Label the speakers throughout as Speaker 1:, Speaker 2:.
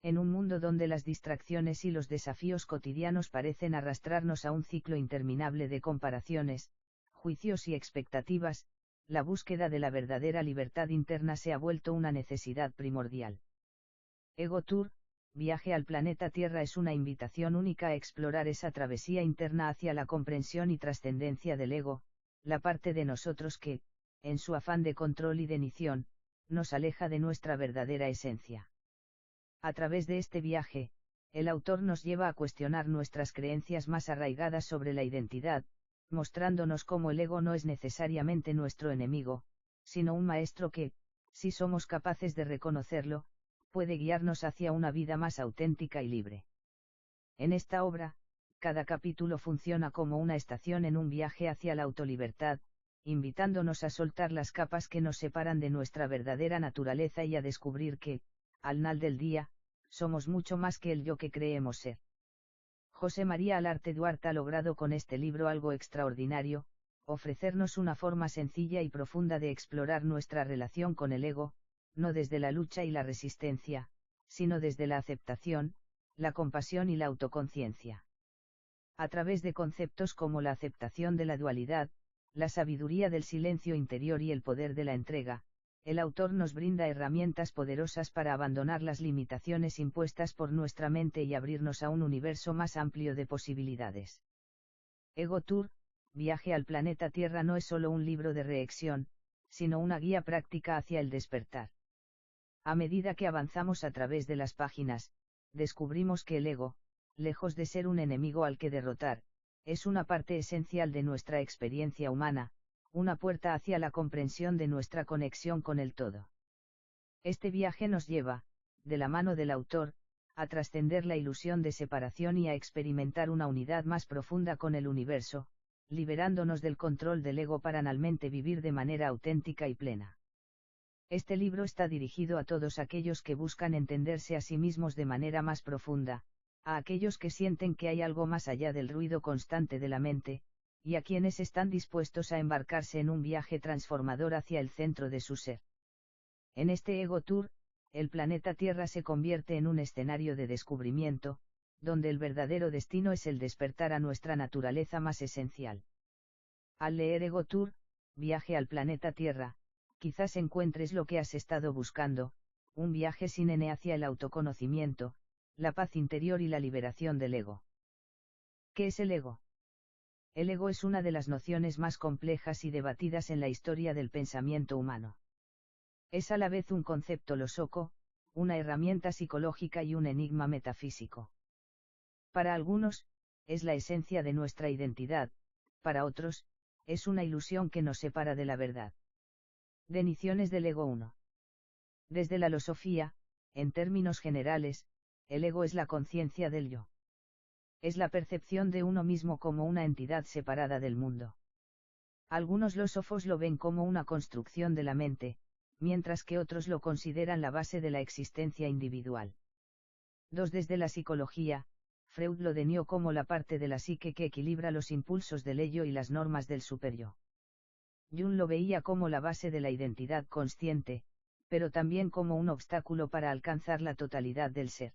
Speaker 1: En un mundo donde las distracciones y los desafíos cotidianos parecen arrastrarnos a un ciclo interminable de comparaciones, juicios y expectativas, la búsqueda de la verdadera libertad interna se ha vuelto una necesidad primordial. Ego Tour, viaje al planeta Tierra es una invitación única a explorar esa travesía interna hacia la comprensión y trascendencia del ego, la parte de nosotros que, en su afán de control y de nición, nos aleja de nuestra verdadera esencia. A través de este viaje, el autor nos lleva a cuestionar nuestras creencias más arraigadas sobre la identidad, mostrándonos cómo el ego no es necesariamente nuestro enemigo, sino un maestro que, si somos capaces de reconocerlo, puede guiarnos hacia una vida más auténtica y libre. En esta obra, cada capítulo funciona como una estación en un viaje hacia la autolibertad, invitándonos a soltar las capas que nos separan de nuestra verdadera naturaleza y a descubrir que, al final del día, somos mucho más que el yo que creemos ser. José María Alarte Duarte ha logrado con este libro algo extraordinario, ofrecernos una forma sencilla y profunda de explorar nuestra relación con el ego, no desde la lucha y la resistencia, sino desde la aceptación, la compasión y la autoconciencia. A través de conceptos como la aceptación de la dualidad, la sabiduría del silencio interior y el poder de la entrega, el autor nos brinda herramientas poderosas para abandonar las limitaciones impuestas por nuestra mente y abrirnos a un universo más amplio de posibilidades. Ego Tour, viaje al planeta Tierra no es solo un libro de reacción, sino una guía práctica hacia el despertar. A medida que avanzamos a través de las páginas, descubrimos que el ego, lejos de ser un enemigo al que derrotar, es una parte esencial de nuestra experiencia humana, una puerta hacia la comprensión de nuestra conexión con el todo. Este viaje nos lleva, de la mano del autor, a trascender la ilusión de separación y a experimentar una unidad más profunda con el universo, liberándonos del control del ego para finalmente vivir de manera auténtica y plena. Este libro está dirigido a todos aquellos que buscan entenderse a sí mismos de manera más profunda, a aquellos que sienten que hay algo más allá del ruido constante de la mente, y a quienes están dispuestos a embarcarse en un viaje transformador hacia el centro de su ser. En este Ego Tour, el planeta Tierra se convierte en un escenario de descubrimiento, donde el verdadero destino es el despertar a nuestra naturaleza más esencial. Al leer Ego Tour, viaje al planeta Tierra, quizás encuentres lo que has estado buscando, un viaje sin N hacia el autoconocimiento, la paz interior y la liberación del ego. ¿Qué es el ego? El ego es una de las nociones más complejas y debatidas en la historia del pensamiento humano. Es a la vez un concepto losoco, una herramienta psicológica y un enigma metafísico. Para algunos, es la esencia de nuestra identidad, para otros, es una ilusión que nos separa de la verdad. Definiciones del ego 1. Desde la filosofía, en términos generales, el ego es la conciencia del yo. Es la percepción de uno mismo como una entidad separada del mundo. Algunos filósofos lo ven como una construcción de la mente, mientras que otros lo consideran la base de la existencia individual. 2. Desde la psicología, Freud lo definió como la parte de la psique que equilibra los impulsos del ello y las normas del superyo. Jung lo veía como la base de la identidad consciente, pero también como un obstáculo para alcanzar la totalidad del ser.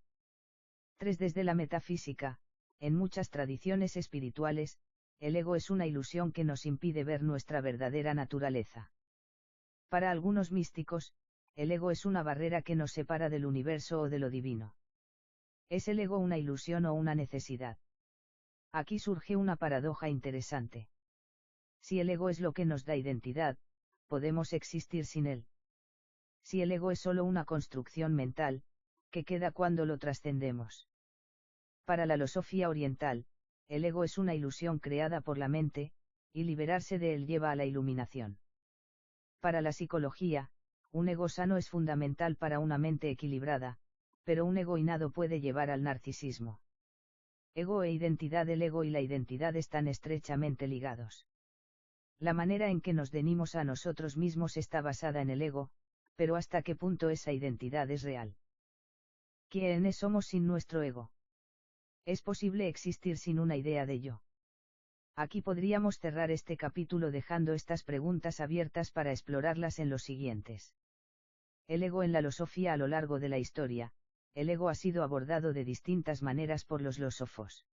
Speaker 1: 3. Desde la metafísica, en muchas tradiciones espirituales, el ego es una ilusión que nos impide ver nuestra verdadera naturaleza. Para algunos místicos, el ego es una barrera que nos separa del universo o de lo divino. ¿Es el ego una ilusión o una necesidad? Aquí surge una paradoja interesante. Si el ego es lo que nos da identidad, podemos existir sin él. Si el ego es solo una construcción mental, ¿qué queda cuando lo trascendemos? Para la filosofía oriental, el ego es una ilusión creada por la mente, y liberarse de él lleva a la iluminación. Para la psicología, un ego sano es fundamental para una mente equilibrada, pero un ego inado puede llevar al narcisismo. Ego e identidad. El ego y la identidad están estrechamente ligados. La manera en que nos definimos a nosotros mismos está basada en el ego, pero ¿hasta qué punto esa identidad es real? ¿Quiénes somos sin nuestro ego? ¿Es posible existir sin una idea de yo? Aquí podríamos cerrar este capítulo dejando estas preguntas abiertas para explorarlas en los siguientes. El ego en la filosofía. A lo largo de la historia, el ego ha sido abordado de distintas maneras por los filósofos.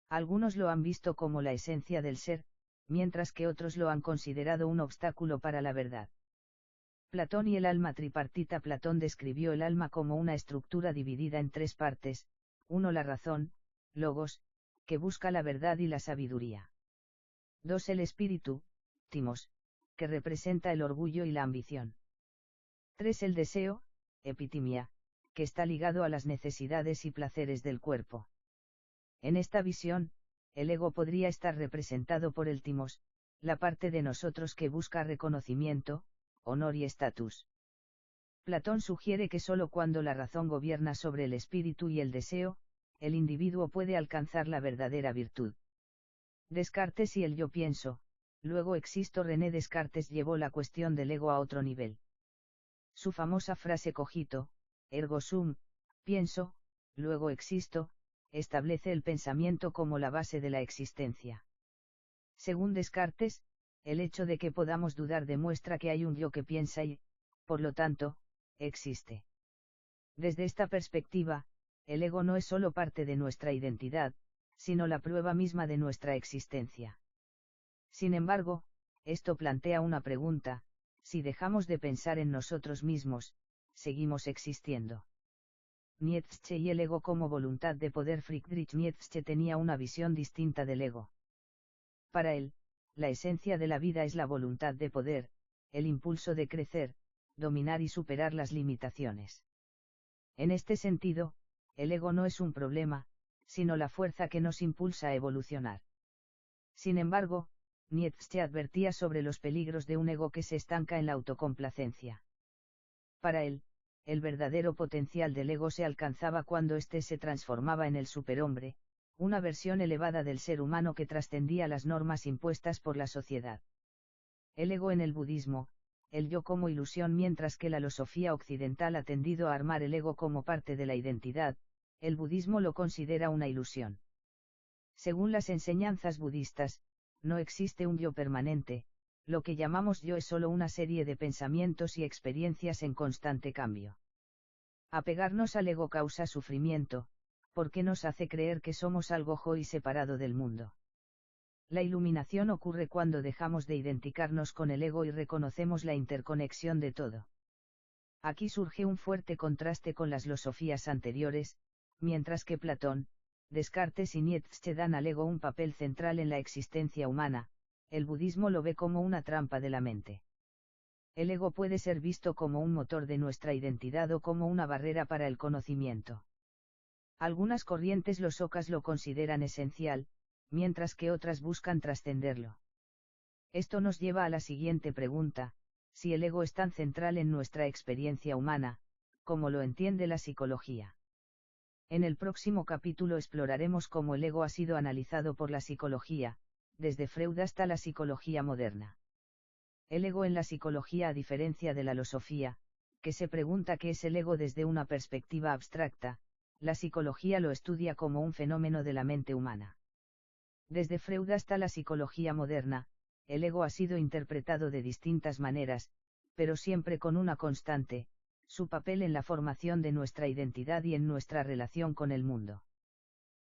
Speaker 1: Algunos lo han visto como la esencia del ser, mientras que otros lo han considerado un obstáculo para la verdad. Platón y el alma tripartita. Platón describió el alma como una estructura dividida en tres partes: 1. La razón, logos, que busca la verdad y la sabiduría. 2. El espíritu, timos, que representa el orgullo y la ambición. 3. El deseo, epitimia, que está ligado a las necesidades y placeres del cuerpo. En esta visión, el ego podría estar representado por el timos, la parte de nosotros que busca reconocimiento, honor y estatus. Platón sugiere que sólo cuando la razón gobierna sobre el espíritu y el deseo, el individuo puede alcanzar la verdadera virtud. Descartes y el yo pienso, luego existo. René Descartes llevó la cuestión del ego a otro nivel. Su famosa frase cogito, ergo sum, pienso, luego existo, establece el pensamiento como la base de la existencia. Según Descartes, el hecho de que podamos dudar demuestra que hay un yo que piensa y, por lo tanto, existe. Desde esta perspectiva, el ego no es solo parte de nuestra identidad, sino la prueba misma de nuestra existencia. Sin embargo, esto plantea una pregunta: si dejamos de pensar en nosotros mismos, ¿seguimos existiendo? Nietzsche y el ego como voluntad de poder. Friedrich Nietzsche tenía una visión distinta del ego. Para él, la esencia de la vida es la voluntad de poder, el impulso de crecer, dominar y superar las limitaciones. En este sentido, el ego no es un problema, sino la fuerza que nos impulsa a evolucionar. Sin embargo, Nietzsche advertía sobre los peligros de un ego que se estanca en la autocomplacencia. Para él, el verdadero potencial del ego se alcanzaba cuando éste se transformaba en el superhombre, una versión elevada del ser humano que trascendía las normas impuestas por la sociedad. El ego en el budismo, el yo como ilusión. Mientras que la filosofía occidental ha tendido a armar el ego como parte de la identidad, el budismo lo considera una ilusión. Según las enseñanzas budistas, no existe un yo permanente, lo que llamamos yo es solo una serie de pensamientos y experiencias en constante cambio. Apegarnos al ego causa sufrimiento, porque nos hace creer que somos algo y separado del mundo. La iluminación ocurre cuando dejamos de identificarnos con el ego y reconocemos la interconexión de todo. Aquí surge un fuerte contraste con las filosofías anteriores, mientras que Platón, Descartes y Nietzsche dan al ego un papel central en la existencia humana, el budismo lo ve como una trampa de la mente. El ego puede ser visto como un motor de nuestra identidad o como una barrera para el conocimiento. Algunas corrientes filosóficas lo consideran esencial, mientras que otras buscan trascenderlo. Esto nos lleva a la siguiente pregunta: si el ego es tan central en nuestra experiencia humana, ¿cómo lo entiende la psicología? En el próximo capítulo exploraremos cómo el ego ha sido analizado por la psicología, desde Freud hasta la psicología moderna. El ego en la psicología, a diferencia de la filosofía, que se pregunta qué es el ego desde una perspectiva abstracta, la psicología lo estudia como un fenómeno de la mente humana. Desde Freud hasta la psicología moderna, el ego ha sido interpretado de distintas maneras, pero siempre con una constante: su papel en la formación de nuestra identidad y en nuestra relación con el mundo.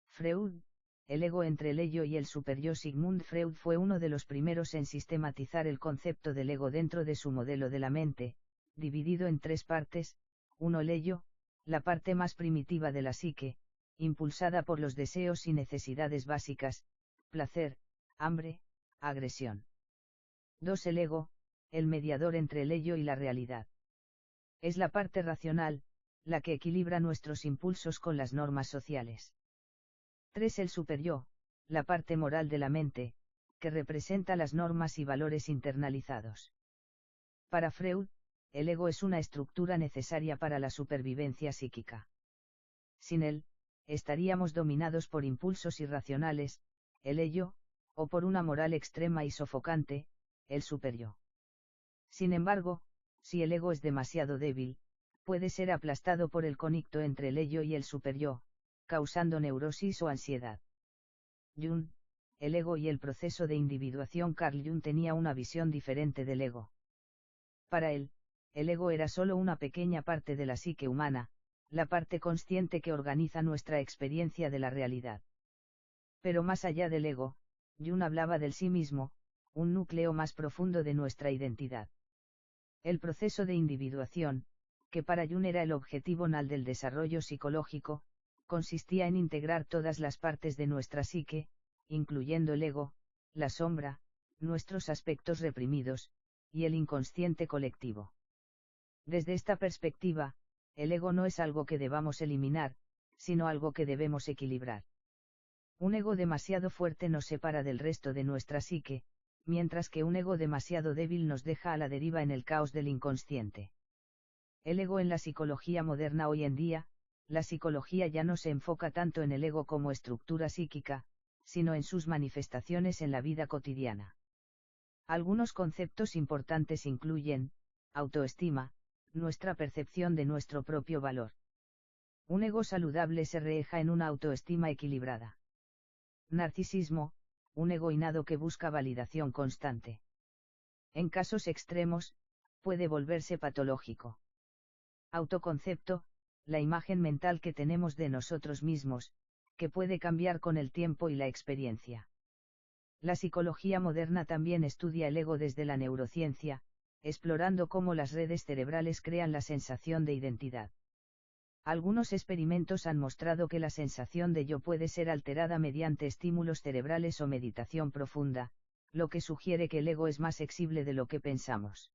Speaker 1: Freud, el ego entre el ello y el superyo. Sigmund Freud fue uno de los primeros en sistematizar el concepto del ego dentro de su modelo de la mente, dividido en tres partes: 1. El ello, la parte más primitiva de la psique, impulsada por los deseos y necesidades básicas, placer, hambre, agresión. 2. El ego, el mediador entre el ello y la realidad. Es la parte racional, la que equilibra nuestros impulsos con las normas sociales. 3. El superyo, la parte moral de la mente, que representa las normas y valores internalizados. Para Freud, el ego es una estructura necesaria para la supervivencia psíquica. Sin él, estaríamos dominados por impulsos irracionales, el ello, o por una moral extrema y sofocante, el superyo. Sin embargo, si el ego es demasiado débil, puede ser aplastado por el conflicto entre el ello y el superyo, causando neurosis o ansiedad. Jung, el ego y el proceso de individuación. Carl Jung tenía una visión diferente del ego. Para él, el ego era solo una pequeña parte de la psique humana, la parte consciente que organiza nuestra experiencia de la realidad. Pero más allá del ego, Jung hablaba del sí mismo, un núcleo más profundo de nuestra identidad. El proceso de individuación, que para Jung era el objetivo nal del desarrollo psicológico, consistía en integrar todas las partes de nuestra psique, incluyendo el ego, la sombra, nuestros aspectos reprimidos, y el inconsciente colectivo. Desde esta perspectiva, el ego no es algo que debamos eliminar, sino algo que debemos equilibrar. Un ego demasiado fuerte nos separa del resto de nuestra psique, mientras que un ego demasiado débil nos deja a la deriva en el caos del inconsciente. El ego en la psicología moderna hoy en día, la psicología ya no se enfoca tanto en el ego como estructura psíquica, sino en sus manifestaciones en la vida cotidiana. Algunos conceptos importantes incluyen, autoestima, nuestra percepción de nuestro propio valor. Un ego saludable se reeja en una autoestima equilibrada. Narcisismo, un ego innado que busca validación constante. En casos extremos, puede volverse patológico. Autoconcepto, la imagen mental que tenemos de nosotros mismos, que puede cambiar con el tiempo y la experiencia. La psicología moderna también estudia el ego desde la neurociencia, explorando cómo las redes cerebrales crean la sensación de identidad. Algunos experimentos han mostrado que la sensación de yo puede ser alterada mediante estímulos cerebrales o meditación profunda, lo que sugiere que el ego es más flexible de lo que pensamos.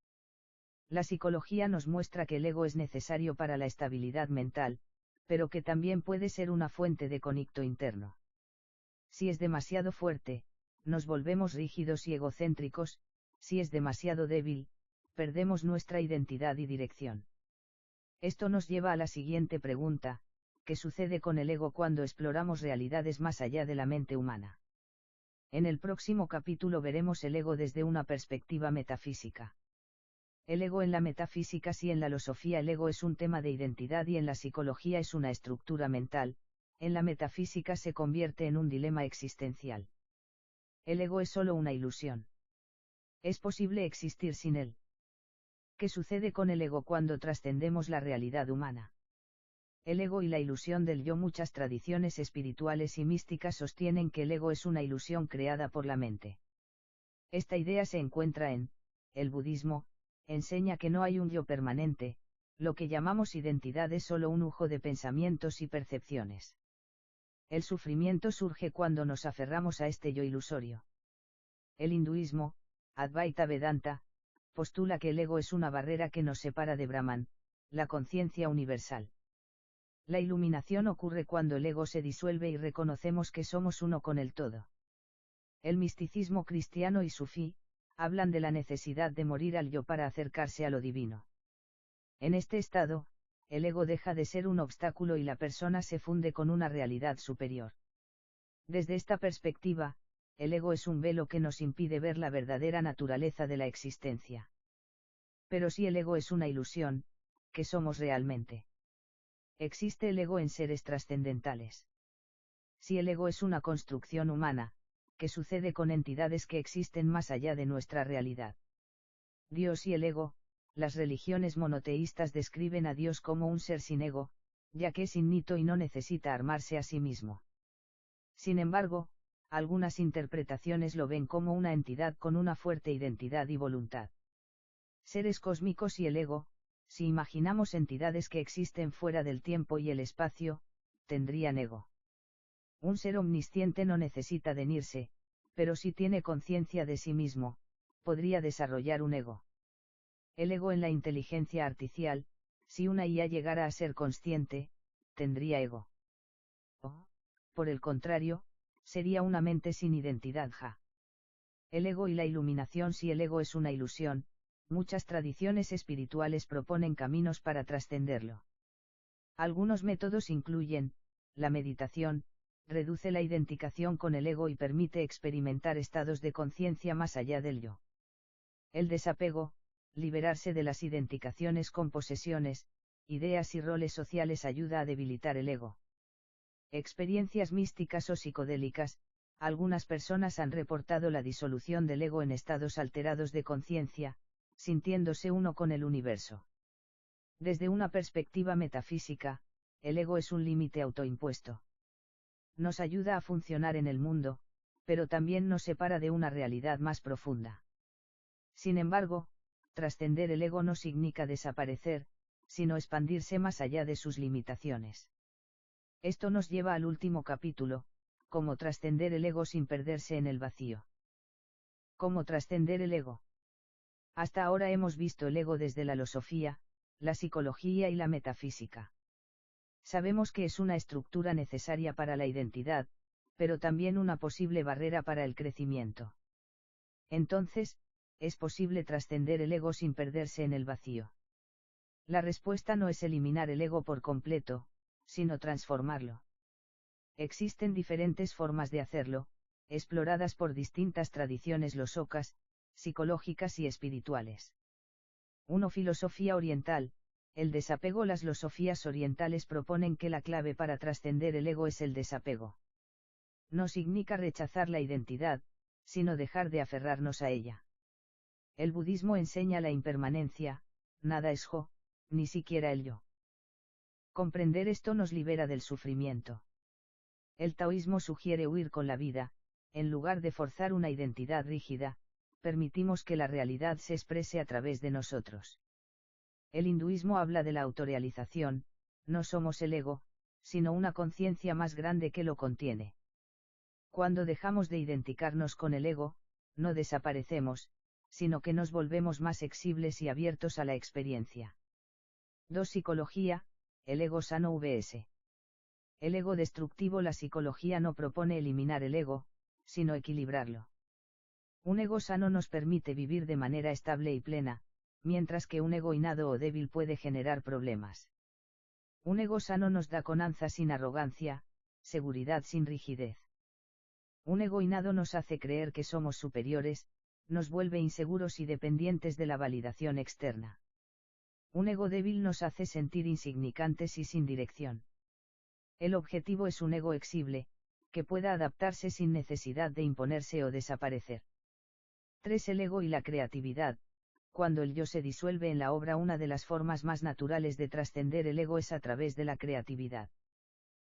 Speaker 1: La psicología nos muestra que el ego es necesario para la estabilidad mental, pero que también puede ser una fuente de conflicto interno. Si es demasiado fuerte, nos volvemos rígidos y egocéntricos; si es demasiado débil, perdemos nuestra identidad y dirección. Esto nos lleva a la siguiente pregunta: ¿qué sucede con el ego cuando exploramos realidades más allá de la mente humana? En el próximo capítulo veremos el ego desde una perspectiva metafísica. El ego en la metafísica. Si en la filosofía el ego es un tema de identidad y en la psicología es una estructura mental, en la metafísica se convierte en un dilema existencial. El ego es solo una ilusión. ¿Es posible existir sin él? ¿Qué sucede con el ego cuando trascendemos la realidad humana? El ego y la ilusión del yo. Muchas tradiciones espirituales y místicas sostienen que el ego es una ilusión creada por la mente. Esta idea se encuentra en el budismo, enseña que no hay un yo permanente, lo que llamamos identidad es solo un ujjo de pensamientos y percepciones. El sufrimiento surge cuando nos aferramos a este yo ilusorio. El hinduismo, Advaita Vedanta, postula que el ego es una barrera que nos separa de Brahman, la conciencia universal. La iluminación ocurre cuando el ego se disuelve y reconocemos que somos uno con el todo. El misticismo cristiano y sufí hablan de la necesidad de morir al yo para acercarse a lo divino. En este estado, el ego deja de ser un obstáculo y la persona se funde con una realidad superior. Desde esta perspectiva, el ego es un velo que nos impide ver la verdadera naturaleza de la existencia. Pero si el ego es una ilusión, ¿qué somos realmente? ¿Existe el ego en seres trascendentales? Si el ego es una construcción humana, ¿qué sucede con entidades que existen más allá de nuestra realidad? Dios y el ego. Las religiones monoteístas describen a Dios como un ser sin ego, ya que es innito y no necesita armarse a sí mismo. Sin embargo, algunas interpretaciones lo ven como una entidad con una fuerte identidad y voluntad. Seres cósmicos y el ego. Si imaginamos entidades que existen fuera del tiempo y el espacio, tendrían ego. Un ser omnisciente no necesita definirse, pero si tiene conciencia de sí mismo, podría desarrollar un ego. El ego en la inteligencia artificial. Si una IA llegara a ser consciente, tendría ego. O, por el contrario, sería una mente sin identidad. El ego y la iluminación. Si el ego es una ilusión, muchas tradiciones espirituales proponen caminos para trascenderlo. Algunos métodos incluyen la meditación, reduce la identificación con el ego y permite experimentar estados de conciencia más allá del yo. El desapego, liberarse de las identificaciones con posesiones, ideas y roles sociales ayuda a debilitar el ego. Experiencias místicas o psicodélicas. Algunas personas han reportado la disolución del ego en estados alterados de conciencia, sintiéndose uno con el universo. Desde una perspectiva metafísica, el ego es un límite autoimpuesto. Nos ayuda a funcionar en el mundo, pero también nos separa de una realidad más profunda. Sin embargo, trascender el ego no significa desaparecer, sino expandirse más allá de sus limitaciones. Esto nos lleva al último capítulo, cómo trascender el ego sin perderse en el vacío. ¿Cómo trascender el ego? Hasta ahora hemos visto el ego desde la filosofía, la psicología y la metafísica. Sabemos que es una estructura necesaria para la identidad, pero también una posible barrera para el crecimiento. Entonces, ¿es posible trascender el ego sin perderse en el vacío? La respuesta no es eliminar el ego por completo, sino transformarlo. Existen diferentes formas de hacerlo, exploradas por distintas tradiciones filosóficas, psicológicas y espirituales. 1. Filosofía oriental. El desapego. Las filosofías orientales proponen que la clave para trascender el ego es el desapego. No significa rechazar la identidad, sino dejar de aferrarnos a ella. El budismo enseña la impermanencia, nada es yo, ni siquiera el yo. Comprender esto nos libera del sufrimiento. El taoísmo sugiere huir con la vida, en lugar de forzar una identidad rígida, permitimos que la realidad se exprese a través de nosotros. El hinduismo habla de la autorrealización, no somos el ego, sino una conciencia más grande que lo contiene. Cuando dejamos de identificarnos con el ego, no desaparecemos, sino que nos volvemos más flexibles y abiertos a la experiencia. 2. Psicología. El ego sano vs. El ego destructivo. La psicología no propone eliminar el ego, sino equilibrarlo. Un ego sano nos permite vivir de manera estable y plena, mientras que un ego inado o débil puede generar problemas. Un ego sano nos da confianza sin arrogancia, seguridad sin rigidez. Un ego inado nos hace creer que somos superiores, nos vuelve inseguros y dependientes de la validación externa. Un ego débil nos hace sentir insignificantes y sin dirección. El objetivo es un ego flexible, que pueda adaptarse sin necesidad de imponerse o desaparecer. 3. El ego y la creatividad. Cuando el yo se disuelve en la obra, una de las formas más naturales de trascender el ego es a través de la creatividad.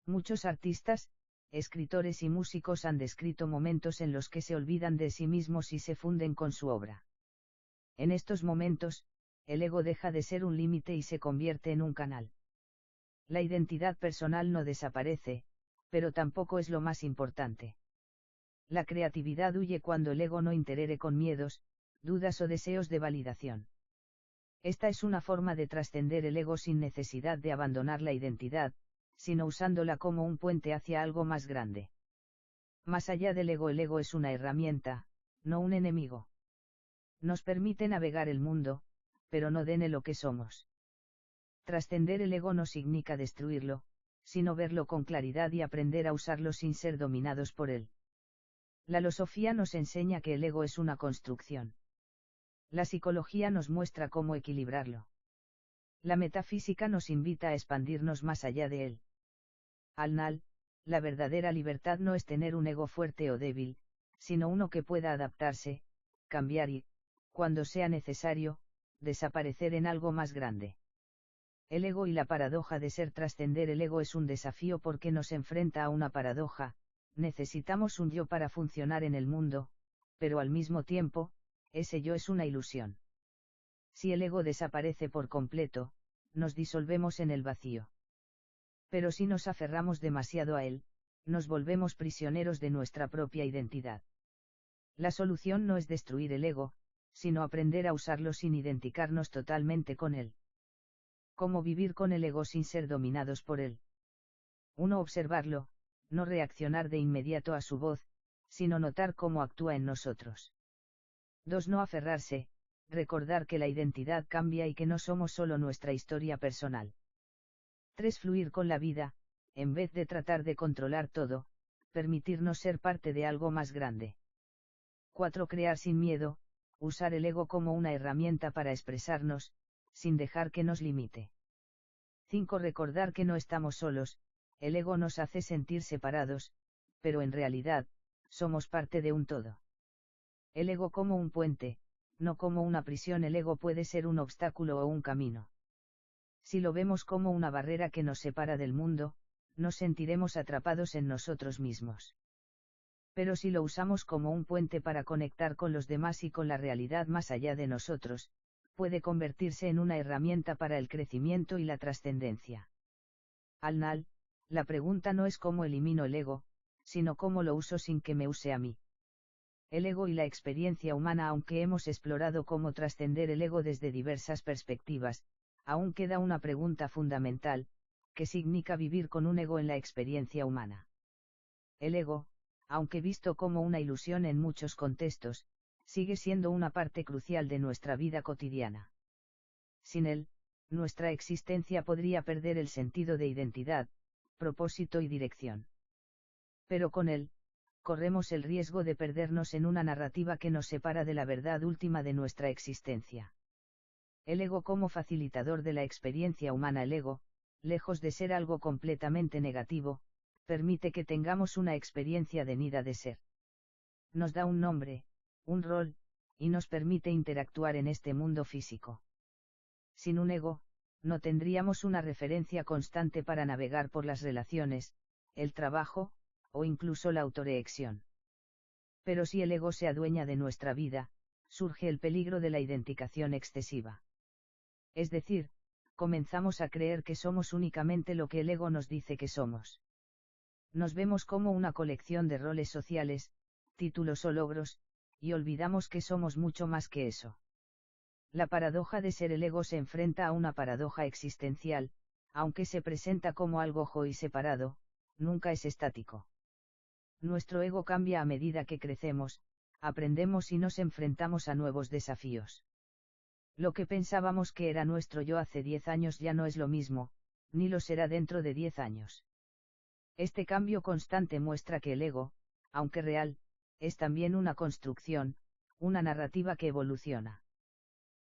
Speaker 1: Muchos artistas, escritores y músicos han descrito momentos en los que se olvidan de sí mismos y se funden con su obra. En estos momentos, el ego deja de ser un límite y se convierte en un canal. La identidad personal no desaparece, pero tampoco es lo más importante. La creatividad huye cuando el ego no interfiere con miedos, dudas o deseos de validación. Esta es una forma de trascender el ego sin necesidad de abandonar la identidad, sino usándola como un puente hacia algo más grande. Más allá del ego, el ego es una herramienta, no un enemigo. Nos permite navegar el mundo, pero no den lo que somos. Trascender el ego no significa destruirlo, sino verlo con claridad y aprender a usarlo sin ser dominados por él. La filosofía nos enseña que el ego es una construcción. La psicología nos muestra cómo equilibrarlo. La metafísica nos invita a expandirnos más allá de él. Al final, la verdadera libertad no es tener un ego fuerte o débil, sino uno que pueda adaptarse, cambiar y, cuando sea necesario, desaparecer en algo más grande. El ego y la paradoja de ser. Trascender el ego es un desafío porque nos enfrenta a una paradoja: necesitamos un yo para funcionar en el mundo, pero al mismo tiempo, ese yo es una ilusión. Si el ego desaparece por completo, nos disolvemos en el vacío. Pero si nos aferramos demasiado a él, nos volvemos prisioneros de nuestra propia identidad. La solución no es destruir el ego, sino aprender a usarlo sin identificarnos totalmente con él. ¿Cómo vivir con el ego sin ser dominados por él? 1. Observarlo, no reaccionar de inmediato a su voz, sino notar cómo actúa en nosotros. 2. No aferrarse, recordar que la identidad cambia y que no somos solo nuestra historia personal. 3. Fluir con la vida, en vez de tratar de controlar todo, permitirnos ser parte de algo más grande. 4. Crear sin miedo, usar el ego como una herramienta para expresarnos, sin dejar que nos limite. 5. Recordar que no estamos solos, el ego nos hace sentir separados, pero en realidad, somos parte de un todo. El ego como un puente, no como una prisión. El ego puede ser un obstáculo o un camino. Si lo vemos como una barrera que nos separa del mundo, nos sentiremos atrapados en nosotros mismos. Pero si lo usamos como un puente para conectar con los demás y con la realidad más allá de nosotros, puede convertirse en una herramienta para el crecimiento y la trascendencia. Al-Nal, la pregunta no es cómo elimino el ego, sino cómo lo uso sin que me use a mí. El ego y la experiencia humana. Aunque hemos explorado cómo trascender el ego desde diversas perspectivas, aún queda una pregunta fundamental: ¿qué significa vivir con un ego en la experiencia humana? El ego, aunque visto como una ilusión en muchos contextos, sigue siendo una parte crucial de nuestra vida cotidiana. Sin él, nuestra existencia podría perder el sentido de identidad, propósito y dirección. Pero con él, corremos el riesgo de perdernos en una narrativa que nos separa de la verdad última de nuestra existencia. El ego como facilitador de la experiencia humana. El ego, lejos de ser algo completamente negativo, permite que tengamos una experiencia denida de ser. Nos da un nombre, un rol, y nos permite interactuar en este mundo físico. Sin un ego, no tendríamos una referencia constante para navegar por las relaciones, el trabajo, o incluso la autoreacción. Pero si el ego se adueña de nuestra vida, surge el peligro de la identificación excesiva. Es decir, comenzamos a creer que somos únicamente lo que el ego nos dice que somos. Nos vemos como una colección de roles sociales, títulos o logros, y olvidamos que somos mucho más que eso. La paradoja de ser el ego se enfrenta a una paradoja existencial: aunque se presenta como algo ojo y separado, nunca es estático. Nuestro ego cambia a medida que crecemos, aprendemos y nos enfrentamos a nuevos desafíos. Lo que pensábamos que era nuestro yo hace 10 años ya no es lo mismo, ni lo será dentro de 10 años. Este cambio constante muestra que el ego, aunque real, es también una construcción, una narrativa que evoluciona.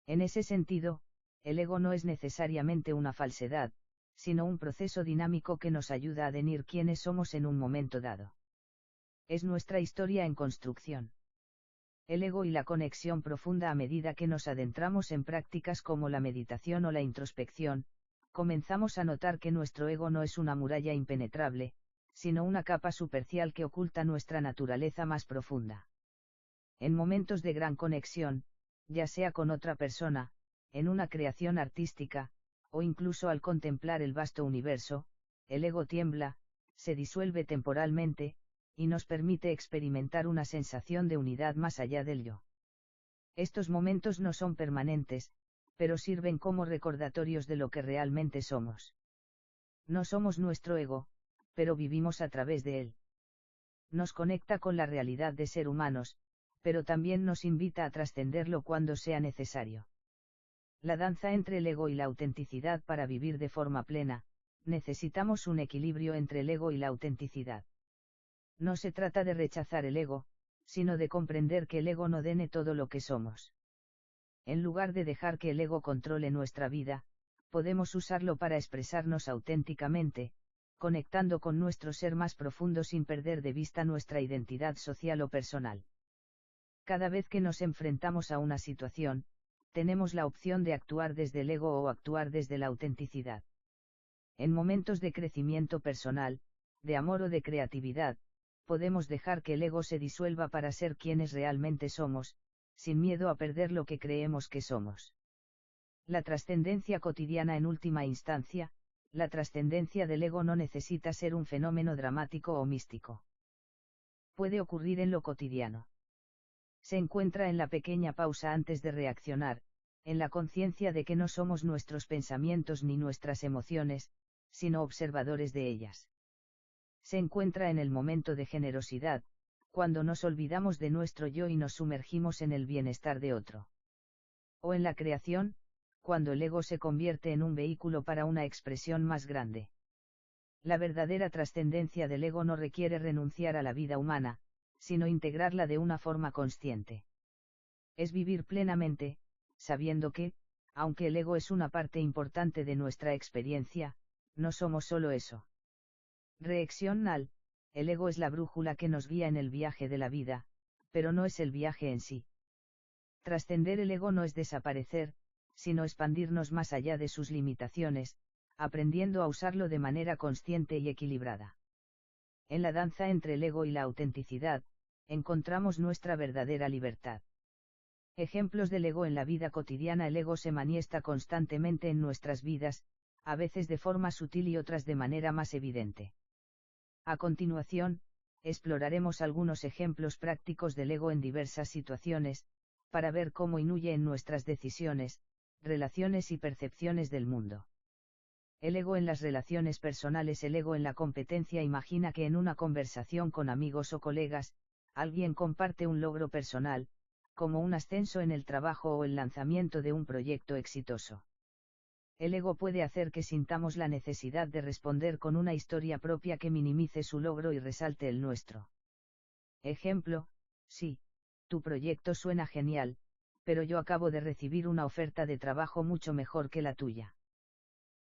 Speaker 1: En ese sentido, el ego no es necesariamente una falsedad, sino un proceso dinámico que nos ayuda a definir quiénes somos en un momento dado. Es nuestra historia en construcción. El ego y la conexión profunda. A medida que nos adentramos en prácticas como la meditación o la introspección, comenzamos a notar que nuestro ego no es una muralla impenetrable, sino una capa superficial que oculta nuestra naturaleza más profunda. En momentos de gran conexión, ya sea con otra persona, en una creación artística, o incluso al contemplar el vasto universo, el ego tiembla, se disuelve temporalmente, y nos permite experimentar una sensación de unidad más allá del yo. Estos momentos no son permanentes, pero sirven como recordatorios de lo que realmente somos. No somos nuestro ego, pero vivimos a través de él. Nos conecta con la realidad de ser humanos, pero también nos invita a trascenderlo cuando sea necesario. La danza entre el ego y la autenticidad. Para vivir de forma plena, necesitamos un equilibrio entre el ego y la autenticidad. No se trata de rechazar el ego, sino de comprender que el ego no dene todo lo que somos. En lugar de dejar que el ego controle nuestra vida, podemos usarlo para expresarnos auténticamente, conectando con nuestro ser más profundo sin perder de vista nuestra identidad social o personal. Cada vez que nos enfrentamos a una situación, tenemos la opción de actuar desde el ego o actuar desde la autenticidad. En momentos de crecimiento personal, de amor o de creatividad, podemos dejar que el ego se disuelva para ser quienes realmente somos, sin miedo a perder lo que creemos que somos. La trascendencia cotidiana. En última instancia, la trascendencia del ego no necesita ser un fenómeno dramático o místico. Puede ocurrir en lo cotidiano. Se encuentra en la pequeña pausa antes de reaccionar, en la conciencia de que no somos nuestros pensamientos ni nuestras emociones, sino observadores de ellas. Se encuentra en el momento de generosidad, cuando nos olvidamos de nuestro yo y nos sumergimos en el bienestar de otro. O en la creación, cuando el ego se convierte en un vehículo para una expresión más grande. La verdadera trascendencia del ego no requiere renunciar a la vida humana, sino integrarla de una forma consciente. Es vivir plenamente, sabiendo que, aunque el ego es una parte importante de nuestra experiencia, no somos solo eso. Reaccional, el ego es la brújula que nos guía en el viaje de la vida, pero no es el viaje en sí. Trascender el ego no es desaparecer, sino expandirnos más allá de sus limitaciones, aprendiendo a usarlo de manera consciente y equilibrada. En la danza entre el ego y la autenticidad, encontramos nuestra verdadera libertad. Ejemplos del ego en la vida cotidiana. El ego se manifiesta constantemente en nuestras vidas, a veces de forma sutil y otras de manera más evidente. A continuación, exploraremos algunos ejemplos prácticos del ego en diversas situaciones, para ver cómo influye en nuestras decisiones, relaciones y percepciones del mundo. El ego en las relaciones personales. El ego en la competencia. Imagina que en una conversación con amigos o colegas, alguien comparte un logro personal, como un ascenso en el trabajo o el lanzamiento de un proyecto exitoso. El ego puede hacer que sintamos la necesidad de responder con una historia propia que minimice su logro y resalte el nuestro. Ejemplo: sí, tu proyecto suena genial, pero yo acabo de recibir una oferta de trabajo mucho mejor que la tuya.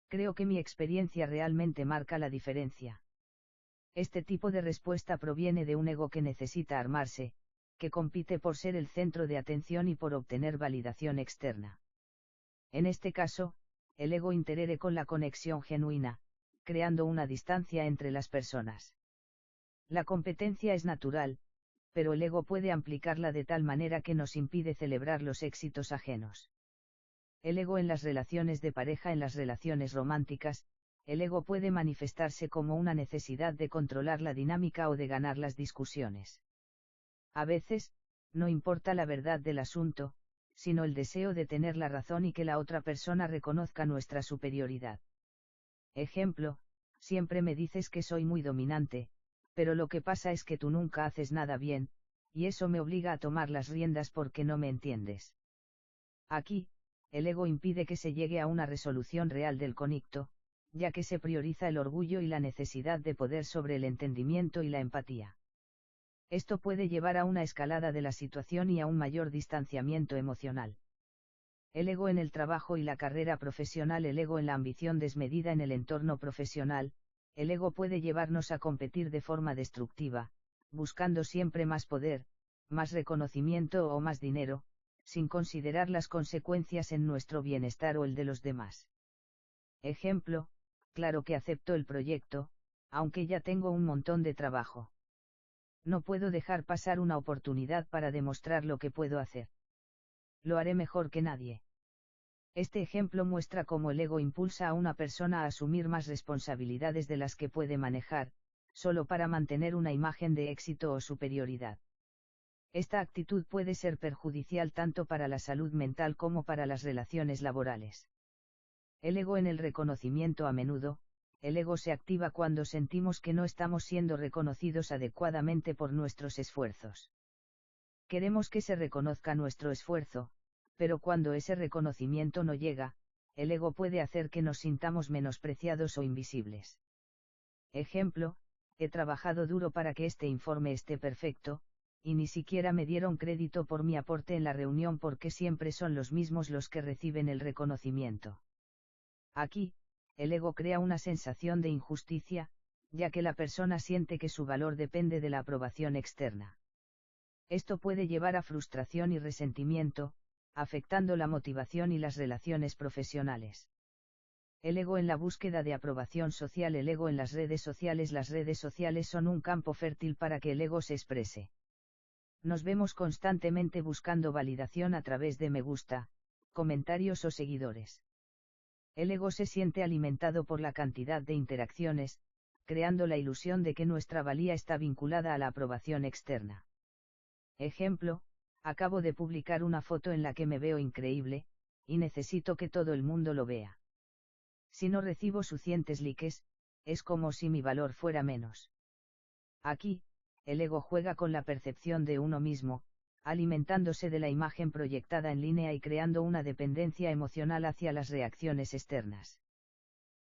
Speaker 1: Creo que mi experiencia realmente marca la diferencia. Este tipo de respuesta proviene de un ego que necesita armarse, que compite por ser el centro de atención y por obtener validación externa. En este caso, el ego interfiere con la conexión genuina, creando una distancia entre las personas. La competencia es natural, pero el ego puede amplificarla de tal manera que nos impide celebrar los éxitos ajenos. El ego en las relaciones de pareja. En las relaciones románticas, el ego puede manifestarse como una necesidad de controlar la dinámica o de ganar las discusiones. A veces, no importa la verdad del asunto, sino el deseo de tener la razón y que la otra persona reconozca nuestra superioridad. Ejemplo: siempre me dices que soy muy dominante, pero lo que pasa es que tú nunca haces nada bien, y eso me obliga a tomar las riendas porque no me entiendes. Aquí, el ego impide que se llegue a una resolución real del conflicto, ya que se prioriza el orgullo y la necesidad de poder sobre el entendimiento y la empatía. Esto puede llevar a una escalada de la situación y a un mayor distanciamiento emocional. El ego en el trabajo y la carrera profesional. El ego en la ambición desmedida. En el entorno profesional, el ego puede llevarnos a competir de forma destructiva, buscando siempre más poder, más reconocimiento o más dinero, sin considerar las consecuencias en nuestro bienestar o el de los demás. Ejemplo: claro que acepto el proyecto, aunque ya tengo un montón de trabajo. No puedo dejar pasar una oportunidad para demostrar lo que puedo hacer. Lo haré mejor que nadie. Este ejemplo muestra cómo el ego impulsa a una persona a asumir más responsabilidades de las que puede manejar, solo para mantener una imagen de éxito o superioridad. Esta actitud puede ser perjudicial tanto para la salud mental como para las relaciones laborales. El ego en el reconocimiento. A menudo, el ego se activa cuando sentimos que no estamos siendo reconocidos adecuadamente por nuestros esfuerzos. Queremos que se reconozca nuestro esfuerzo, pero cuando ese reconocimiento no llega, el ego puede hacer que nos sintamos menospreciados o invisibles. Ejemplo: he trabajado duro para que este informe esté perfecto, y ni siquiera me dieron crédito por mi aporte en la reunión porque siempre son los mismos los que reciben el reconocimiento. Aquí, el ego crea una sensación de injusticia, ya que la persona siente que su valor depende de la aprobación externa. Esto puede llevar a frustración y resentimiento, afectando la motivación y las relaciones profesionales. El ego en la búsqueda de aprobación social. El ego en las redes sociales. Las redes sociales son un campo fértil para que el ego se exprese. Nos vemos constantemente buscando validación a través de me gusta, comentarios o seguidores. El ego se siente alimentado por la cantidad de interacciones, creando la ilusión de que nuestra valía está vinculada a la aprobación externa. Ejemplo: acabo de publicar una foto en la que me veo increíble, y necesito que todo el mundo lo vea. Si no recibo suficientes likes, es como si mi valor fuera menos. Aquí, el ego juega con la percepción de uno mismo, alimentándose de la imagen proyectada en línea y creando una dependencia emocional hacia las reacciones externas.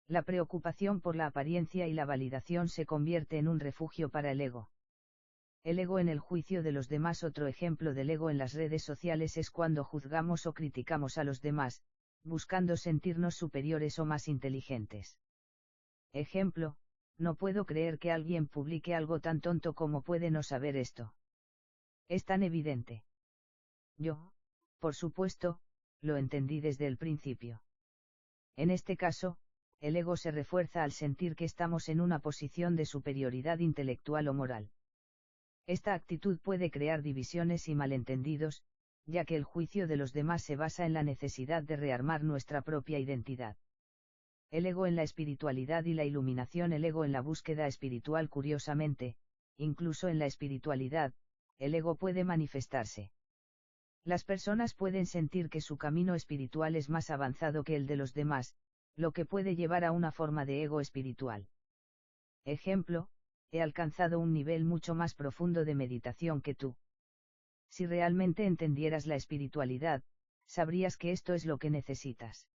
Speaker 1: La preocupación por la apariencia y la validación se convierte en un refugio para el ego. El ego en el juicio de los demás. Otro ejemplo del ego en las redes sociales es cuando juzgamos o criticamos a los demás, buscando sentirnos superiores o más inteligentes. Ejemplo: no puedo creer que alguien publique algo tan tonto como puede no saber esto. Es tan evidente. Yo, por supuesto, lo entendí desde el principio. En este caso, el ego se refuerza al sentir que estamos en una posición de superioridad intelectual o moral. Esta actitud puede crear divisiones y malentendidos, ya que el juicio de los demás se basa en la necesidad de rearmar nuestra propia identidad. El ego en la espiritualidad y la iluminación. El ego en la búsqueda espiritual. Curiosamente, incluso en la espiritualidad, el ego puede manifestarse. Las personas pueden sentir que su camino espiritual es más avanzado que el de los demás, lo que puede llevar a una forma de ego espiritual. Ejemplo: he alcanzado un nivel mucho más profundo de meditación que tú. Si realmente entendieras la espiritualidad, sabrías que esto es lo que necesitas.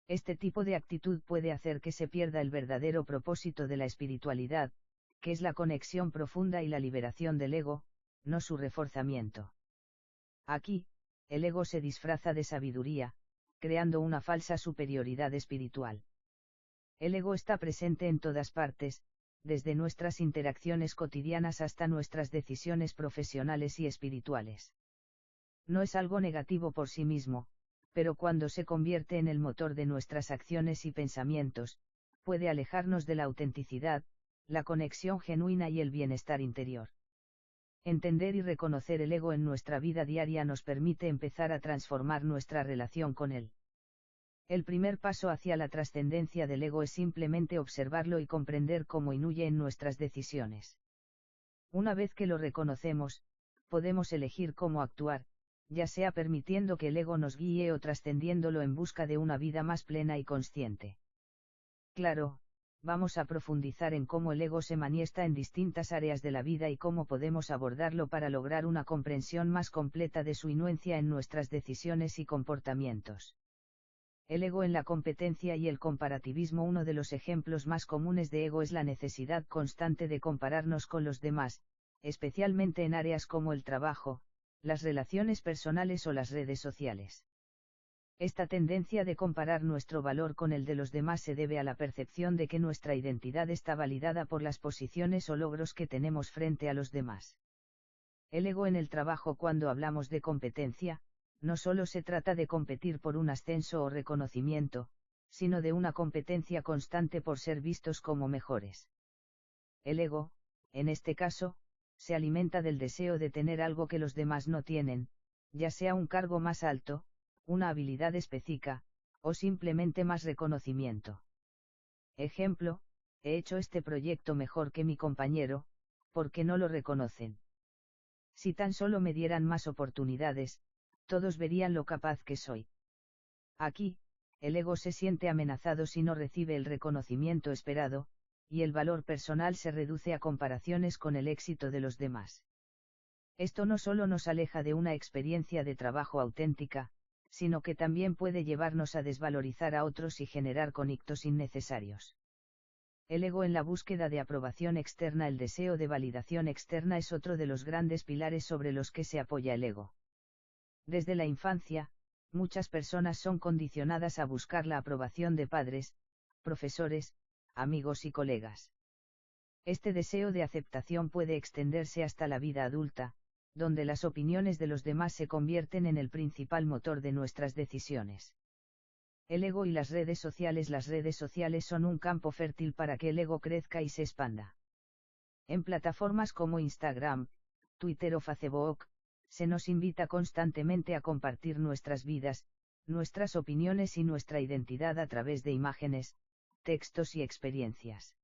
Speaker 1: Este tipo de actitud puede hacer que se pierda el verdadero propósito de la espiritualidad, que es la conexión profunda y la liberación del ego, no su reforzamiento. Aquí, el ego se disfraza de sabiduría, creando una falsa superioridad espiritual. El ego está presente en todas partes, desde nuestras interacciones cotidianas hasta nuestras decisiones profesionales y espirituales. No es algo negativo por sí mismo, pero cuando se convierte en el motor de nuestras acciones y pensamientos, puede alejarnos de la autenticidad, la conexión genuina y el bienestar interior. Entender y reconocer el ego en nuestra vida diaria nos permite empezar a transformar nuestra relación con él. El primer paso hacia la trascendencia del ego es simplemente observarlo y comprender cómo influye en nuestras decisiones. Una vez que lo reconocemos, podemos elegir cómo actuar, ya sea permitiendo que el ego nos guíe o trascendiéndolo en busca de una vida más plena y consciente. Claro, vamos a profundizar en cómo el ego se manifiesta en distintas áreas de la vida y cómo podemos abordarlo para lograr una comprensión más completa de su influencia en nuestras decisiones y comportamientos. El ego en la competencia y el comparativismo. Uno de los ejemplos más comunes de ego es la necesidad constante de compararnos con los demás, especialmente en áreas como el trabajo, las relaciones personales o las redes sociales. Esta tendencia de comparar nuestro valor con el de los demás se debe a la percepción de que nuestra identidad está validada por las posiciones o logros que tenemos frente a los demás. El ego en el trabajo. Cuando hablamos de competencia, no solo se trata de competir por un ascenso o reconocimiento, sino de una competencia constante por ser vistos como mejores. El ego, en este caso, se alimenta del deseo de tener algo que los demás no tienen, ya sea un cargo más alto, una habilidad específica, o simplemente más reconocimiento. Ejemplo: he hecho este proyecto mejor que mi compañero, ¿por qué no lo reconocen? Si tan solo me dieran más oportunidades, todos verían lo capaz que soy. Aquí, el ego se siente amenazado si no recibe el reconocimiento esperado, y el valor personal se reduce a comparaciones con el éxito de los demás. Esto no solo nos aleja de una experiencia de trabajo auténtica, sino que también puede llevarnos a desvalorizar a otros y generar conflictos innecesarios. El ego en la búsqueda de aprobación externa. El deseo de validación externa es otro de los grandes pilares sobre los que se apoya el ego. Desde la infancia, muchas personas son condicionadas a buscar la aprobación de padres, profesores, amigos y colegas. Este deseo de aceptación puede extenderse hasta la vida adulta, donde las opiniones de los demás se convierten en el principal motor de nuestras decisiones. El ego y las redes sociales. Las redes sociales son un campo fértil para que el ego crezca y se expanda. En plataformas como Instagram, Twitter o Facebook, se nos invita constantemente a compartir nuestras vidas, nuestras opiniones y nuestra identidad a través de imágenes, textos y experiencias.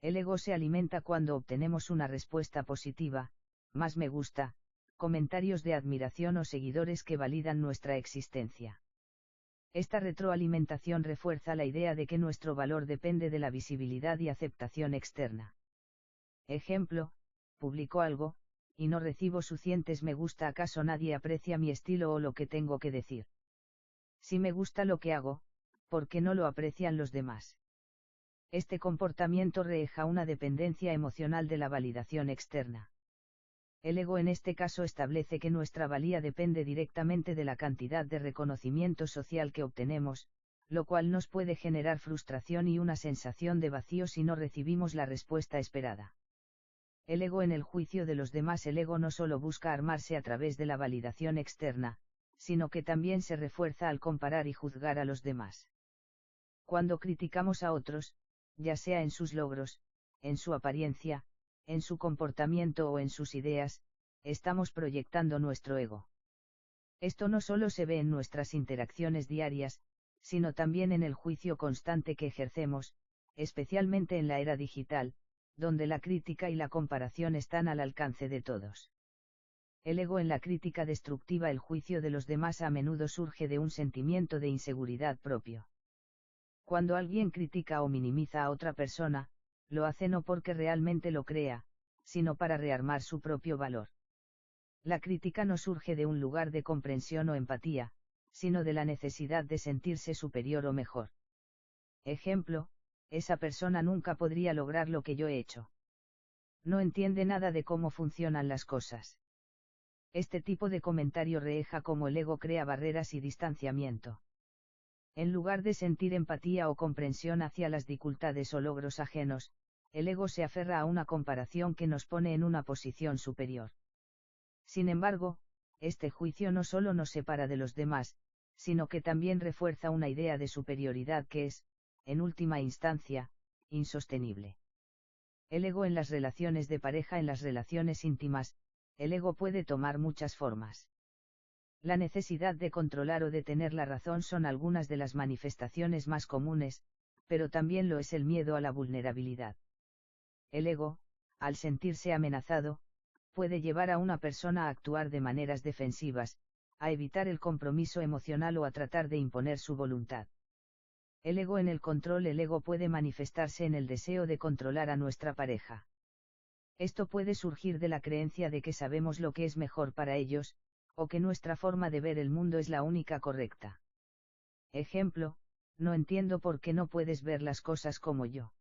Speaker 1: El ego se alimenta cuando obtenemos una respuesta positiva, más me gusta, comentarios de admiración o seguidores que validan nuestra existencia. Esta retroalimentación refuerza la idea de que nuestro valor depende de la visibilidad y aceptación externa. Ejemplo: publico algo, y no recibo suficientes me gusta, ¿acaso nadie aprecia mi estilo o lo que tengo que decir? Si me gusta lo que hago, ¿por qué no lo aprecian los demás? Este comportamiento refleja una dependencia emocional de la validación externa. El ego en este caso establece que nuestra valía depende directamente de la cantidad de reconocimiento social que obtenemos, lo cual nos puede generar frustración y una sensación de vacío si no recibimos la respuesta esperada. El ego en el juicio de los demás. El ego no solo busca armarse a través de la validación externa, sino que también se refuerza al comparar y juzgar a los demás. Cuando criticamos a otros, ya sea en sus logros, en su apariencia, en su comportamiento o en sus ideas, estamos proyectando nuestro ego. Esto no solo se ve en nuestras interacciones diarias, sino también en el juicio constante que ejercemos, especialmente en la era digital, donde la crítica y la comparación están al alcance de todos. El ego en la crítica destructiva, el juicio de los demás, a menudo surge de un sentimiento de inseguridad propio. Cuando alguien critica o minimiza a otra persona, lo hace no porque realmente lo crea, sino para rearmar su propio valor. La crítica no surge de un lugar de comprensión o empatía, sino de la necesidad de sentirse superior o mejor. Ejemplo: esa persona nunca podría lograr lo que yo he hecho. No entiende nada de cómo funcionan las cosas. Este tipo de comentario refleja cómo el ego crea barreras y distanciamiento. En lugar de sentir empatía o comprensión hacia las dificultades o logros ajenos, el ego se aferra a una comparación que nos pone en una posición superior. Sin embargo, este juicio no solo nos separa de los demás, sino que también refuerza una idea de superioridad que es, en última instancia, insostenible. El ego en las relaciones de pareja. En las relaciones íntimas, el ego puede tomar muchas formas. La necesidad de controlar o de tener la razón son algunas de las manifestaciones más comunes, pero también lo es el miedo a la vulnerabilidad. El ego, al sentirse amenazado, puede llevar a una persona a actuar de maneras defensivas, a evitar el compromiso emocional o a tratar de imponer su voluntad. El ego en el control. El ego puede manifestarse en el deseo de controlar a nuestra pareja. Esto puede surgir de la creencia de que sabemos lo que es mejor para ellos, o que nuestra forma de ver el mundo es la única correcta. Ejemplo: no entiendo por qué no puedes ver las cosas como yo.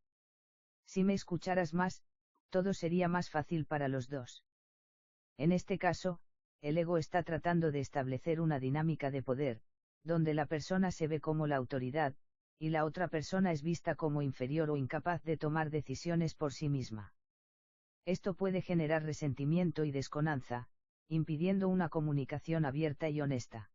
Speaker 1: Si me escucharas más, todo sería más fácil para los dos. En este caso, el ego está tratando de establecer una dinámica de poder, donde la persona se ve como la autoridad, y la otra persona es vista como inferior o incapaz de tomar decisiones por sí misma. Esto puede generar resentimiento y desconfianza, impidiendo una comunicación abierta y honesta.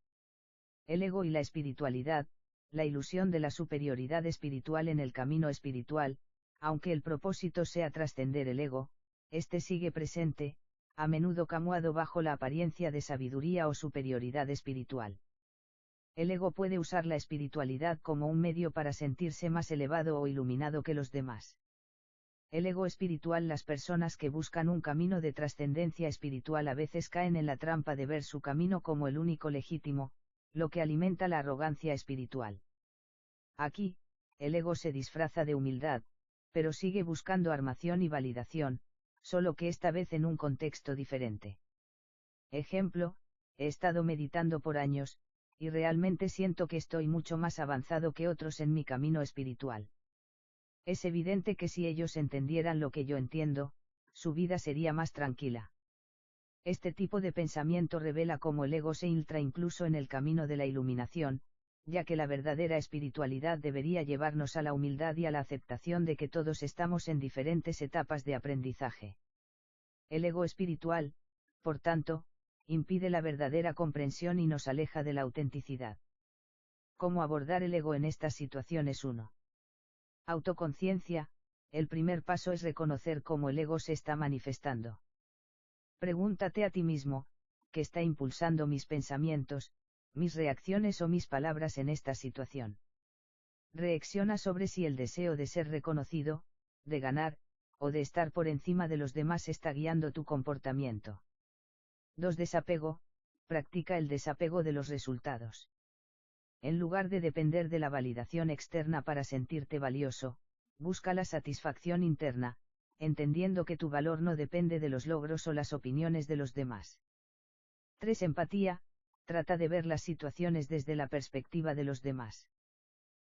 Speaker 1: El ego y la espiritualidad. La ilusión de la superioridad espiritual. En el camino espiritual, aunque el propósito sea trascender el ego, este sigue presente, a menudo camuflado bajo la apariencia de sabiduría o superioridad espiritual. El ego puede usar la espiritualidad como un medio para sentirse más elevado o iluminado que los demás. El ego espiritual. Las personas que buscan un camino de trascendencia espiritual a veces caen en la trampa de ver su camino como el único legítimo, lo que alimenta la arrogancia espiritual. Aquí, el ego se disfraza de humildad, pero sigue buscando armación y validación, solo que esta vez en un contexto diferente. Ejemplo: he estado meditando por años, y realmente siento que estoy mucho más avanzado que otros en mi camino espiritual. Es evidente que si ellos entendieran lo que yo entiendo, su vida sería más tranquila. Este tipo de pensamiento revela cómo el ego se infiltra incluso en el camino de la iluminación, ya que la verdadera espiritualidad debería llevarnos a la humildad y a la aceptación de que todos estamos en diferentes etapas de aprendizaje. El ego espiritual, por tanto, impide la verdadera comprensión y nos aleja de la autenticidad. ¿Cómo abordar el ego en estas situaciones? 1. Autoconciencia. El primer paso es reconocer cómo el ego se está manifestando. Pregúntate a ti mismo, ¿qué está impulsando mis pensamientos, mis reacciones o mis palabras en esta situación? Reflexiona sobre si el deseo de ser reconocido, de ganar, o de estar por encima de los demás está guiando tu comportamiento. 2. Desapego. Practica el desapego de los resultados. En lugar de depender de la validación externa para sentirte valioso, busca la satisfacción interna, entendiendo que tu valor no depende de los logros o las opiniones de los demás. 3. Empatía. Trata de ver las situaciones desde la perspectiva de los demás.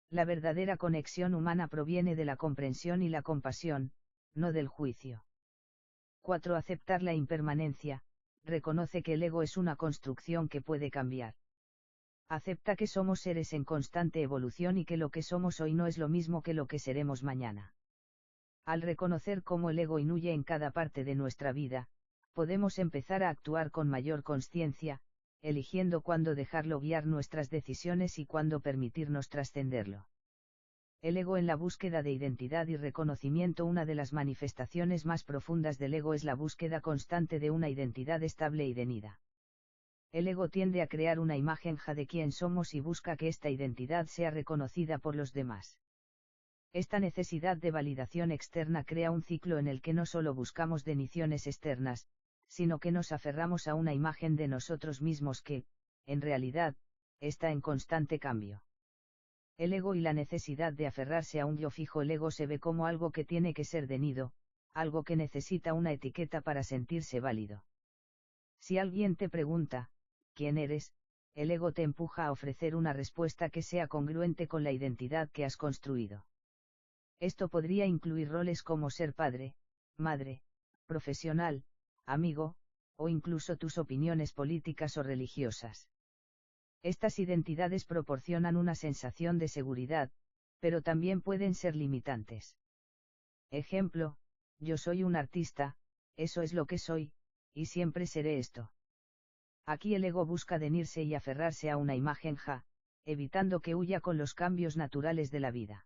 Speaker 1: La verdadera conexión humana proviene de la comprensión y la compasión, no del juicio. 4. Aceptar la impermanencia. Reconoce que el ego es una construcción que puede cambiar. Acepta que somos seres en constante evolución y que lo que somos hoy no es lo mismo que lo que seremos mañana. Al reconocer cómo el ego influye en cada parte de nuestra vida, podemos empezar a actuar con mayor consciencia, eligiendo cuándo dejarlo guiar nuestras decisiones y cuándo permitirnos trascenderlo. El ego en la búsqueda de identidad y reconocimiento. Una de las manifestaciones más profundas del ego es la búsqueda constante de una identidad estable y definida. El ego tiende a crear una imagen de quién somos y busca que esta identidad sea reconocida por los demás. Esta necesidad de validación externa crea un ciclo en el que no solo buscamos definiciones externas, sino que nos aferramos a una imagen de nosotros mismos que, en realidad, está en constante cambio. El ego y la necesidad de aferrarse a un yo fijo. El ego se ve como algo que tiene que ser definido, algo que necesita una etiqueta para sentirse válido. Si alguien te pregunta, ¿quién eres?, el ego te empuja a ofrecer una respuesta que sea congruente con la identidad que has construido. Esto podría incluir roles como ser padre, madre, profesional, amigo, o incluso tus opiniones políticas o religiosas. Estas identidades proporcionan una sensación de seguridad, pero también pueden ser limitantes. Ejemplo, yo soy un artista, eso es lo que soy, y siempre seré esto. Aquí el ego busca definirse y aferrarse a una imagen evitando que huya con los cambios naturales de la vida.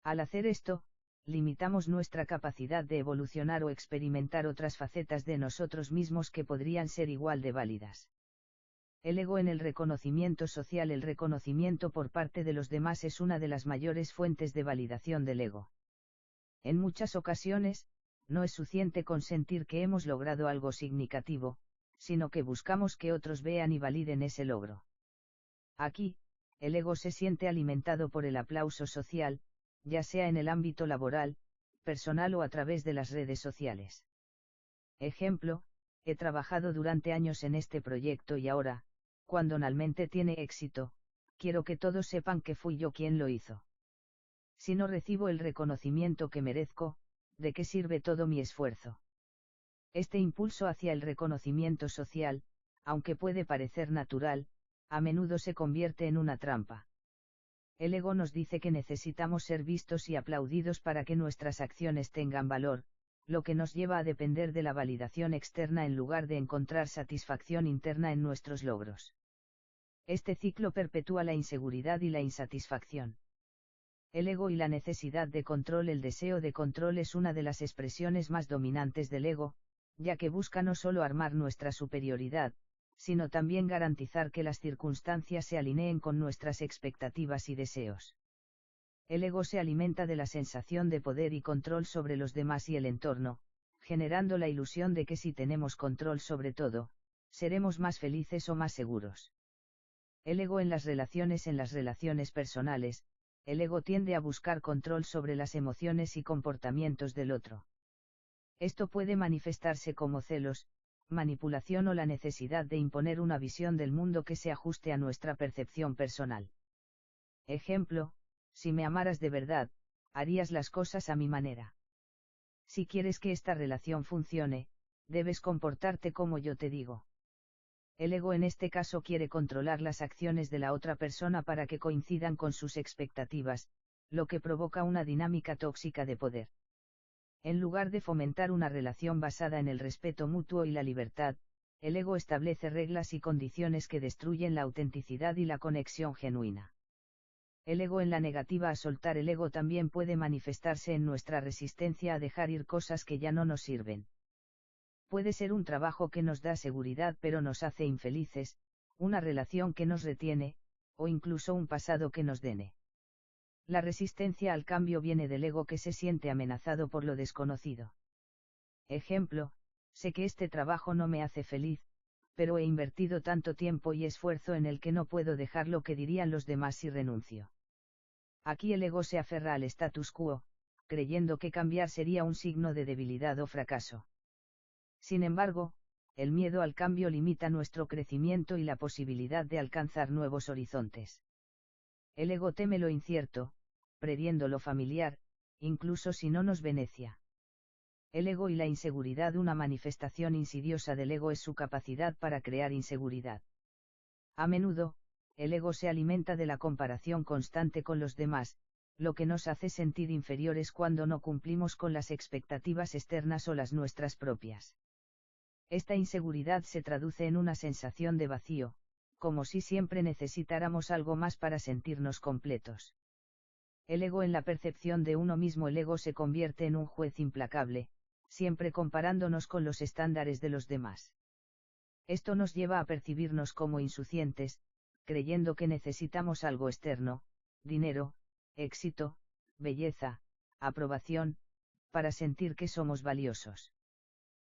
Speaker 1: Al hacer esto, limitamos nuestra capacidad de evolucionar o experimentar otras facetas de nosotros mismos que podrían ser igual de válidas. El ego en el reconocimiento social. El reconocimiento por parte de los demás es una de las mayores fuentes de validación del ego. En muchas ocasiones, no es suficiente con sentir que hemos logrado algo significativo, sino que buscamos que otros vean y validen ese logro. Aquí, el ego se siente alimentado por el aplauso social, ya sea en el ámbito laboral, personal o a través de las redes sociales. Ejemplo, he trabajado durante años en este proyecto y ahora, cuando realmente tiene éxito, quiero que todos sepan que fui yo quien lo hizo. Si no recibo el reconocimiento que merezco, ¿de qué sirve todo mi esfuerzo? Este impulso hacia el reconocimiento social, aunque puede parecer natural, a menudo se convierte en una trampa. El ego nos dice que necesitamos ser vistos y aplaudidos para que nuestras acciones tengan valor, lo que nos lleva a depender de la validación externa en lugar de encontrar satisfacción interna en nuestros logros. Este ciclo perpetúa la inseguridad y la insatisfacción. El ego y la necesidad de control. El deseo de control es una de las expresiones más dominantes del ego, ya que busca no solo armar nuestra superioridad, sino también garantizar que las circunstancias se alineen con nuestras expectativas y deseos. El ego se alimenta de la sensación de poder y control sobre los demás y el entorno, generando la ilusión de que si tenemos control sobre todo, seremos más felices o más seguros. El ego en las relaciones. En las relaciones personales, el ego tiende a buscar control sobre las emociones y comportamientos del otro. Esto puede manifestarse como celos, manipulación o la necesidad de imponer una visión del mundo que se ajuste a nuestra percepción personal. Ejemplo, si me amaras de verdad, harías las cosas a mi manera. Si quieres que esta relación funcione, debes comportarte como yo te digo. El ego en este caso quiere controlar las acciones de la otra persona para que coincidan con sus expectativas, lo que provoca una dinámica tóxica de poder. En lugar de fomentar una relación basada en el respeto mutuo y la libertad, el ego establece reglas y condiciones que destruyen la autenticidad y la conexión genuina. El ego en la negativa a soltar. El ego también puede manifestarse en nuestra resistencia a dejar ir cosas que ya no nos sirven. Puede ser un trabajo que nos da seguridad pero nos hace infelices, una relación que nos retiene, o incluso un pasado que nos drene. La resistencia al cambio viene del ego que se siente amenazado por lo desconocido. Ejemplo, sé que este trabajo no me hace feliz, pero he invertido tanto tiempo y esfuerzo en el que no puedo dejar lo que dirían los demás si renuncio. Aquí el ego se aferra al status quo, creyendo que cambiar sería un signo de debilidad o fracaso. Sin embargo, el miedo al cambio limita nuestro crecimiento y la posibilidad de alcanzar nuevos horizontes. El ego teme lo incierto, prediendo lo familiar, incluso si no nos beneficia. El ego y la inseguridad. Una manifestación insidiosa del ego es su capacidad para crear inseguridad. A menudo, el ego se alimenta de la comparación constante con los demás, lo que nos hace sentir inferiores cuando no cumplimos con las expectativas externas o las nuestras propias. Esta inseguridad se traduce en una sensación de vacío, como si siempre necesitáramos algo más para sentirnos completos. El ego en la percepción de uno mismo. El ego se convierte en un juez implacable, siempre comparándonos con los estándares de los demás. Esto nos lleva a percibirnos como insuficientes, creyendo que necesitamos algo externo, dinero, éxito, belleza, aprobación, para sentir que somos valiosos.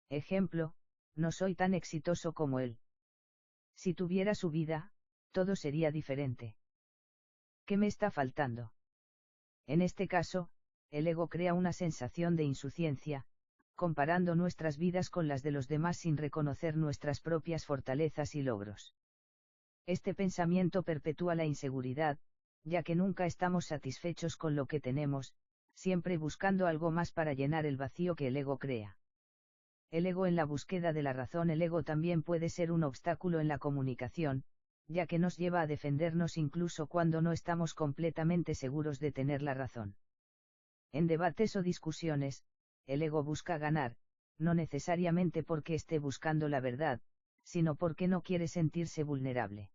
Speaker 1: Ejemplo: no soy tan exitoso como él. Si tuviera su vida, todo sería diferente. ¿Qué me está faltando? En este caso, el ego crea una sensación de insuficiencia, comparando nuestras vidas con las de los demás sin reconocer nuestras propias fortalezas y logros. Este pensamiento perpetúa la inseguridad, ya que nunca estamos satisfechos con lo que tenemos, siempre buscando algo más para llenar el vacío que el ego crea. El ego en la búsqueda de la razón. El ego también puede ser un obstáculo en la comunicación, ya que nos lleva a defendernos incluso cuando no estamos completamente seguros de tener la razón. En debates o discusiones, el ego busca ganar, no necesariamente porque esté buscando la verdad, sino porque no quiere sentirse vulnerable.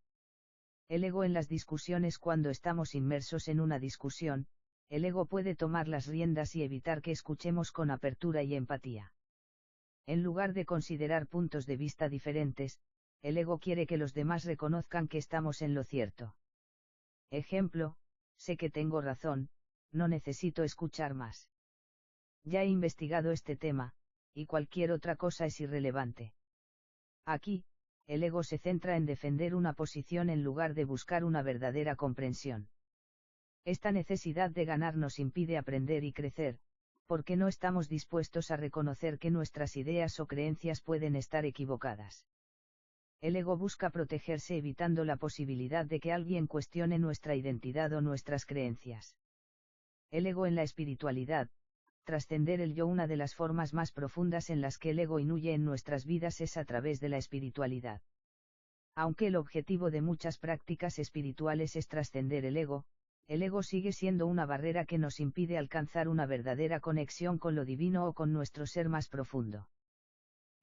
Speaker 1: El ego en las discusiones. Cuando estamos inmersos en una discusión, el ego puede tomar las riendas y evitar que escuchemos con apertura y empatía. En lugar de considerar puntos de vista diferentes, el ego quiere que los demás reconozcan que estamos en lo cierto. Ejemplo: sé que tengo razón, no necesito escuchar más. Ya he investigado este tema, y cualquier otra cosa es irrelevante. Aquí, el ego se centra en defender una posición en lugar de buscar una verdadera comprensión. Esta necesidad de ganar nos impide aprender y crecer, porque no estamos dispuestos a reconocer que nuestras ideas o creencias pueden estar equivocadas. El ego busca protegerse evitando la posibilidad de que alguien cuestione nuestra identidad o nuestras creencias. El ego en la espiritualidad. Trascender el yo. Una de las formas más profundas en las que el ego inhuye en nuestras vidas es a través de la espiritualidad. Aunque el objetivo de muchas prácticas espirituales es trascender el ego sigue siendo una barrera que nos impide alcanzar una verdadera conexión con lo divino o con nuestro ser más profundo.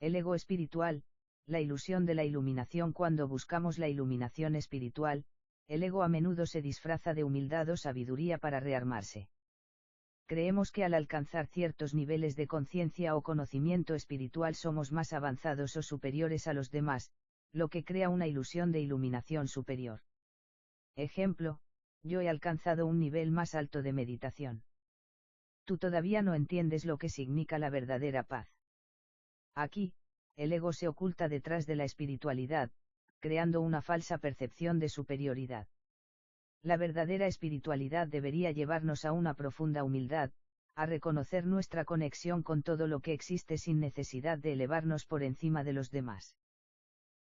Speaker 1: El ego espiritual, la ilusión de la iluminación. Cuando buscamos la iluminación espiritual, el ego a menudo se disfraza de humildad o sabiduría para rearmarse. Creemos que al alcanzar ciertos niveles de conciencia o conocimiento espiritual somos más avanzados o superiores a los demás, lo que crea una ilusión de iluminación superior. Ejemplo: yo he alcanzado un nivel más alto de meditación. Tú todavía no entiendes lo que significa la verdadera paz. Aquí, el ego se oculta detrás de la espiritualidad, creando una falsa percepción de superioridad. La verdadera espiritualidad debería llevarnos a una profunda humildad, a reconocer nuestra conexión con todo lo que existe sin necesidad de elevarnos por encima de los demás.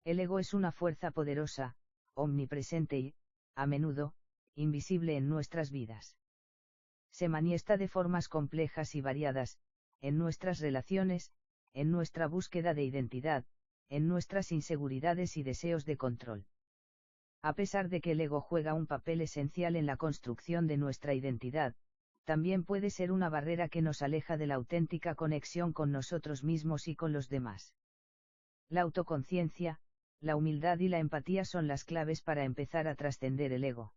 Speaker 1: El ego es una fuerza poderosa, omnipresente y, a menudo, invisible en nuestras vidas. Se manifiesta de formas complejas y variadas, en nuestras relaciones, en nuestra búsqueda de identidad, en nuestras inseguridades y deseos de control. A pesar de que el ego juega un papel esencial en la construcción de nuestra identidad, también puede ser una barrera que nos aleja de la auténtica conexión con nosotros mismos y con los demás. La autoconciencia, la humildad y la empatía son las claves para empezar a trascender el ego.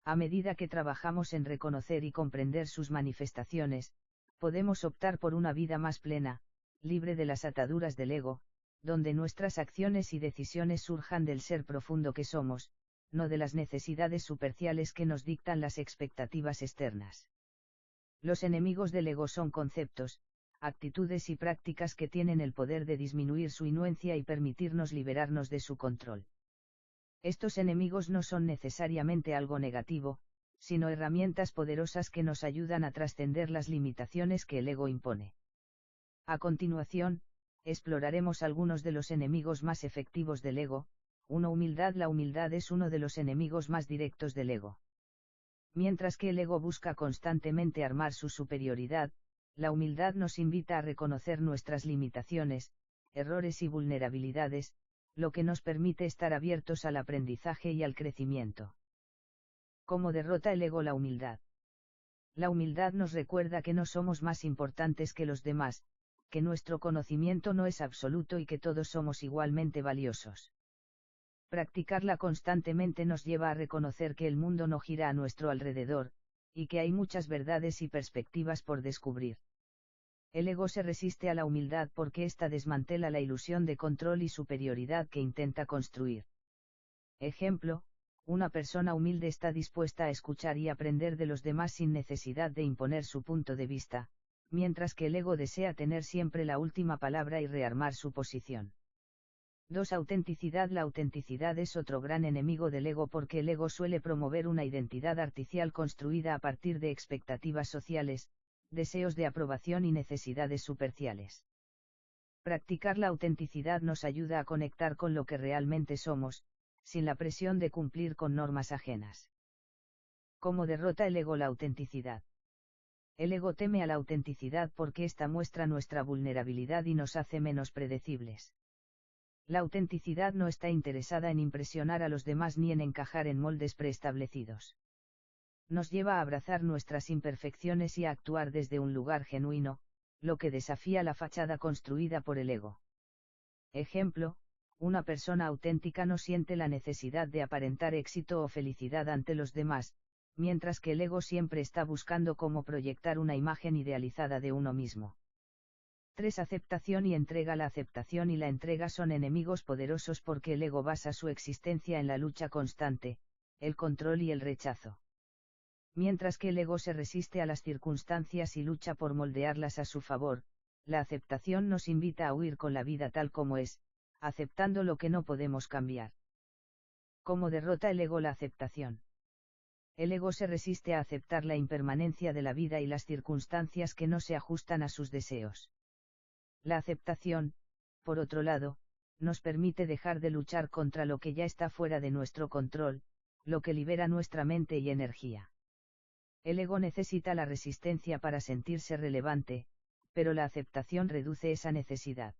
Speaker 1: A medida que trabajamos en reconocer y comprender sus manifestaciones, podemos optar por una vida más plena, libre de las ataduras del ego, donde nuestras acciones y decisiones surjan del ser profundo que somos, no de las necesidades superficiales que nos dictan las expectativas externas. Los enemigos del ego son conceptos, actitudes y prácticas que tienen el poder de disminuir su influencia y permitirnos liberarnos de su control. Estos enemigos no son necesariamente algo negativo, sino herramientas poderosas que nos ayudan a trascender las limitaciones que el ego impone. A continuación, exploraremos algunos de los enemigos más efectivos del ego. 1. Humildad. La humildad es uno de los enemigos más directos del ego. Mientras que el ego busca constantemente armar su superioridad, la humildad nos invita a reconocer nuestras limitaciones, errores y vulnerabilidades, lo que nos permite estar abiertos al aprendizaje y al crecimiento. ¿Cómo derrota el ego la humildad? La humildad nos recuerda que no somos más importantes que los demás, que nuestro conocimiento no es absoluto y que todos somos igualmente valiosos. Practicarla constantemente nos lleva a reconocer que el mundo no gira a nuestro alrededor, y que hay muchas verdades y perspectivas por descubrir. El ego se resiste a la humildad porque ésta desmantela la ilusión de control y superioridad que intenta construir. Ejemplo, una persona humilde está dispuesta a escuchar y aprender de los demás sin necesidad de imponer su punto de vista, mientras que el ego desea tener siempre la última palabra y rearmar su posición. 2. Autenticidad. La autenticidad es otro gran enemigo del ego porque el ego suele promover una identidad artificial construida a partir de expectativas sociales, deseos de aprobación y necesidades superciales. Practicar la autenticidad nos ayuda a conectar con lo que realmente somos, sin la presión de cumplir con normas ajenas. ¿Cómo derrota el ego la autenticidad? El ego teme a la autenticidad porque ésta muestra nuestra vulnerabilidad y nos hace menos predecibles. La autenticidad no está interesada en impresionar a los demás ni en encajar en moldes preestablecidos. Nos lleva a abrazar nuestras imperfecciones y a actuar desde un lugar genuino, lo que desafía la fachada construida por el ego. Ejemplo, una persona auténtica no siente la necesidad de aparentar éxito o felicidad ante los demás, mientras que el ego siempre está buscando cómo proyectar una imagen idealizada de uno mismo. 3. Aceptación y entrega. La aceptación y la entrega son enemigos poderosos porque el ego basa su existencia en la lucha constante, el control y el rechazo. Mientras que el ego se resiste a las circunstancias y lucha por moldearlas a su favor, la aceptación nos invita a huir con la vida tal como es, aceptando lo que no podemos cambiar. ¿Cómo derrota el ego la aceptación? El ego se resiste a aceptar la impermanencia de la vida y las circunstancias que no se ajustan a sus deseos. La aceptación, por otro lado, nos permite dejar de luchar contra lo que ya está fuera de nuestro control, lo que libera nuestra mente y energía. El ego necesita la resistencia para sentirse relevante, pero la aceptación reduce esa necesidad.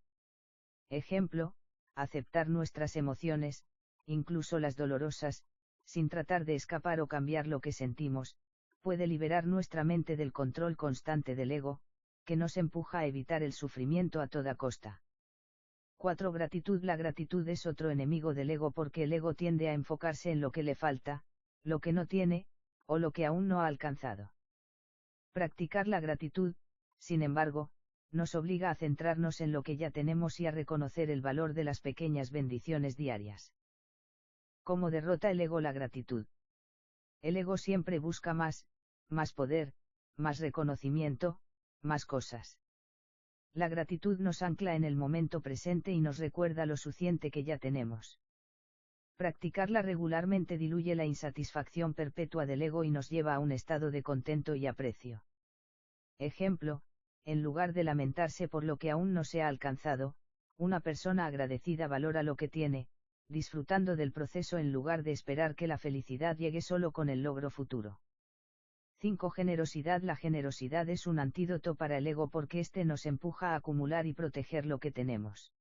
Speaker 1: Ejemplo, aceptar nuestras emociones, incluso las dolorosas, sin tratar de escapar o cambiar lo que sentimos, puede liberar nuestra mente del control constante del ego, que nos empuja a evitar el sufrimiento a toda costa. 4. Gratitud. La gratitud es otro enemigo del ego porque el ego tiende a enfocarse en lo que le falta, lo que no tiene, o lo que aún no ha alcanzado. Practicar la gratitud, sin embargo, nos obliga a centrarnos en lo que ya tenemos y a reconocer el valor de las pequeñas bendiciones diarias. ¿Cómo derrota el ego la gratitud? El ego siempre busca más poder, más reconocimiento, más cosas. La gratitud nos ancla en el momento presente y nos recuerda lo suficiente que ya tenemos. Practicarla regularmente diluye la insatisfacción perpetua del ego y nos lleva a un estado de contento y aprecio. Ejemplo, en lugar de lamentarse por lo que aún no se ha alcanzado, una persona agradecida valora lo que tiene, disfrutando del proceso en lugar de esperar que la felicidad llegue solo con el logro futuro. 5. Generosidad. La generosidad es un antídoto para el ego porque éste nos empuja a acumular y proteger lo que tenemos.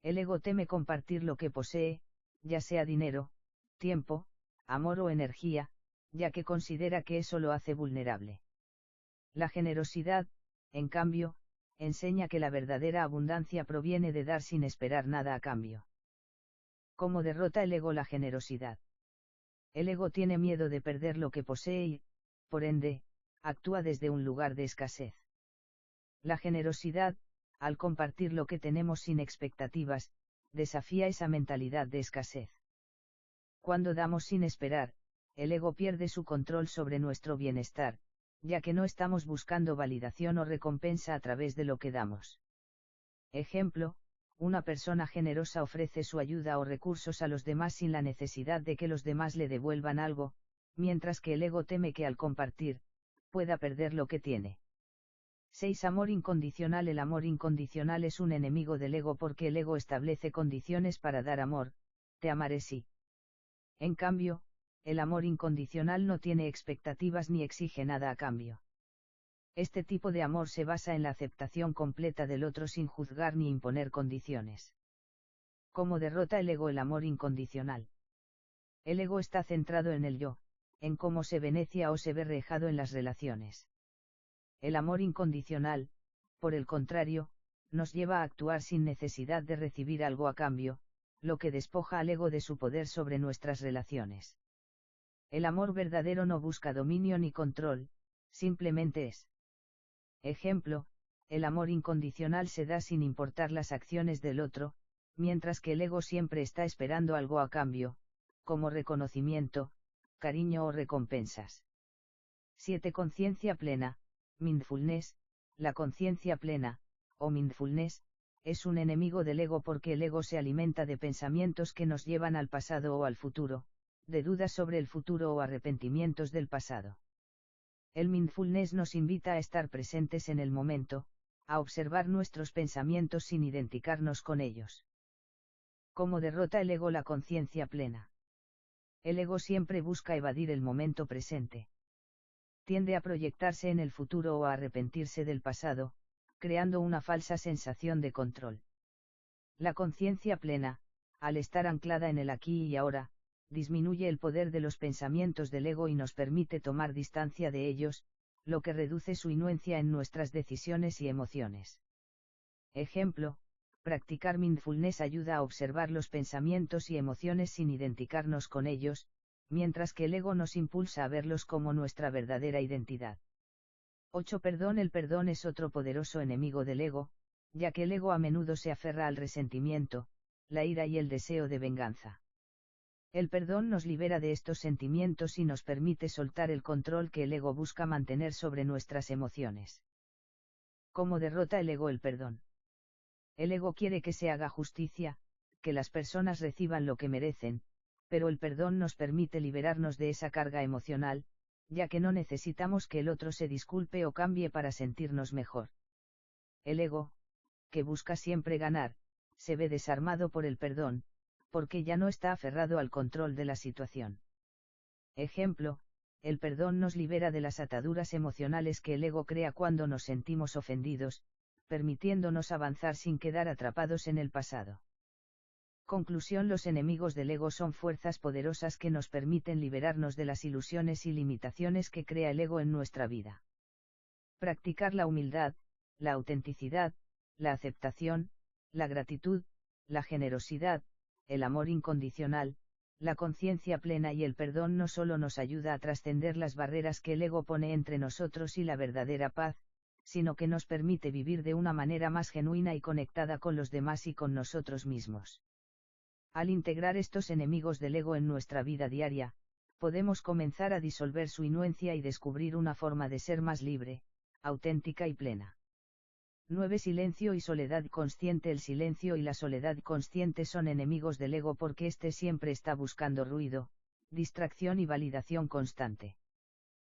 Speaker 1: El ego teme compartir lo que posee, ya sea dinero, tiempo, amor o energía, ya que considera que eso lo hace vulnerable. La generosidad, en cambio, enseña que la verdadera abundancia proviene de dar sin esperar nada a cambio. ¿Cómo derrota el ego la generosidad? El ego tiene miedo de perder lo que posee y, por ende, actúa desde un lugar de escasez. La generosidad, al compartir lo que tenemos sin expectativas, desafía esa mentalidad de escasez. Cuando damos sin esperar, el ego pierde su control sobre nuestro bienestar, ya que no estamos buscando validación o recompensa a través de lo que damos. Ejemplo, una persona generosa ofrece su ayuda o recursos a los demás sin la necesidad de que los demás le devuelvan algo, mientras que el ego teme que al compartir, pueda perder lo que tiene. 6. Amor incondicional. El amor incondicional es un enemigo del ego porque el ego establece condiciones para dar amor, te amaré si. En cambio, el amor incondicional no tiene expectativas ni exige nada a cambio. Este tipo de amor se basa en la aceptación completa del otro sin juzgar ni imponer condiciones. ¿Cómo derrota el ego el amor incondicional? El ego está centrado en el yo, en cómo se beneficia o se ve reflejado en las relaciones. El amor incondicional, por el contrario, nos lleva a actuar sin necesidad de recibir algo a cambio, lo que despoja al ego de su poder sobre nuestras relaciones. El amor verdadero no busca dominio ni control, simplemente es. Ejemplo, el amor incondicional se da sin importar las acciones del otro, mientras que el ego siempre está esperando algo a cambio, como reconocimiento, cariño o recompensas. 7. Conciencia plena, mindfulness. La conciencia plena, o mindfulness, es un enemigo del ego porque el ego se alimenta de pensamientos que nos llevan al pasado o al futuro, de dudas sobre el futuro o arrepentimientos del pasado. El mindfulness nos invita a estar presentes en el momento, a observar nuestros pensamientos sin identificarnos con ellos. ¿Cómo derrota el ego la conciencia plena? El ego siempre busca evadir el momento presente. Tiende a proyectarse en el futuro o a arrepentirse del pasado, creando una falsa sensación de control. La conciencia plena, al estar anclada en el aquí y ahora, disminuye el poder de los pensamientos del ego y nos permite tomar distancia de ellos, lo que reduce su influencia en nuestras decisiones y emociones. Ejemplo, practicar mindfulness ayuda a observar los pensamientos y emociones sin identificarnos con ellos, mientras que el ego nos impulsa a verlos como nuestra verdadera identidad. 8. Perdón. El perdón es otro poderoso enemigo del ego, ya que el ego a menudo se aferra al resentimiento, la ira y el deseo de venganza. El perdón nos libera de estos sentimientos y nos permite soltar el control que el ego busca mantener sobre nuestras emociones. ¿Cómo derrota el ego el perdón? El ego quiere que se haga justicia, que las personas reciban lo que merecen, pero el perdón nos permite liberarnos de esa carga emocional, ya que no necesitamos que el otro se disculpe o cambie para sentirnos mejor. El ego, que busca siempre ganar, se ve desarmado por el perdón, porque ya no está aferrado al control de la situación. Ejemplo, el perdón nos libera de las ataduras emocionales que el ego crea cuando nos sentimos ofendidos, permitiéndonos avanzar sin quedar atrapados en el pasado. Conclusión: los enemigos del ego son fuerzas poderosas que nos permiten liberarnos de las ilusiones y limitaciones que crea el ego en nuestra vida. Practicar la humildad, la autenticidad, la aceptación, la gratitud, la generosidad, el amor incondicional, la conciencia plena y el perdón no solo nos ayuda a trascender las barreras que el ego pone entre nosotros y la verdadera paz, sino que nos permite vivir de una manera más genuina y conectada con los demás y con nosotros mismos. Al integrar estos enemigos del ego en nuestra vida diaria, podemos comenzar a disolver su influencia y descubrir una forma de ser más libre, auténtica y plena. 9. Silencio y soledad consciente. El silencio y la soledad consciente son enemigos del ego porque éste siempre está buscando ruido, distracción y validación constante.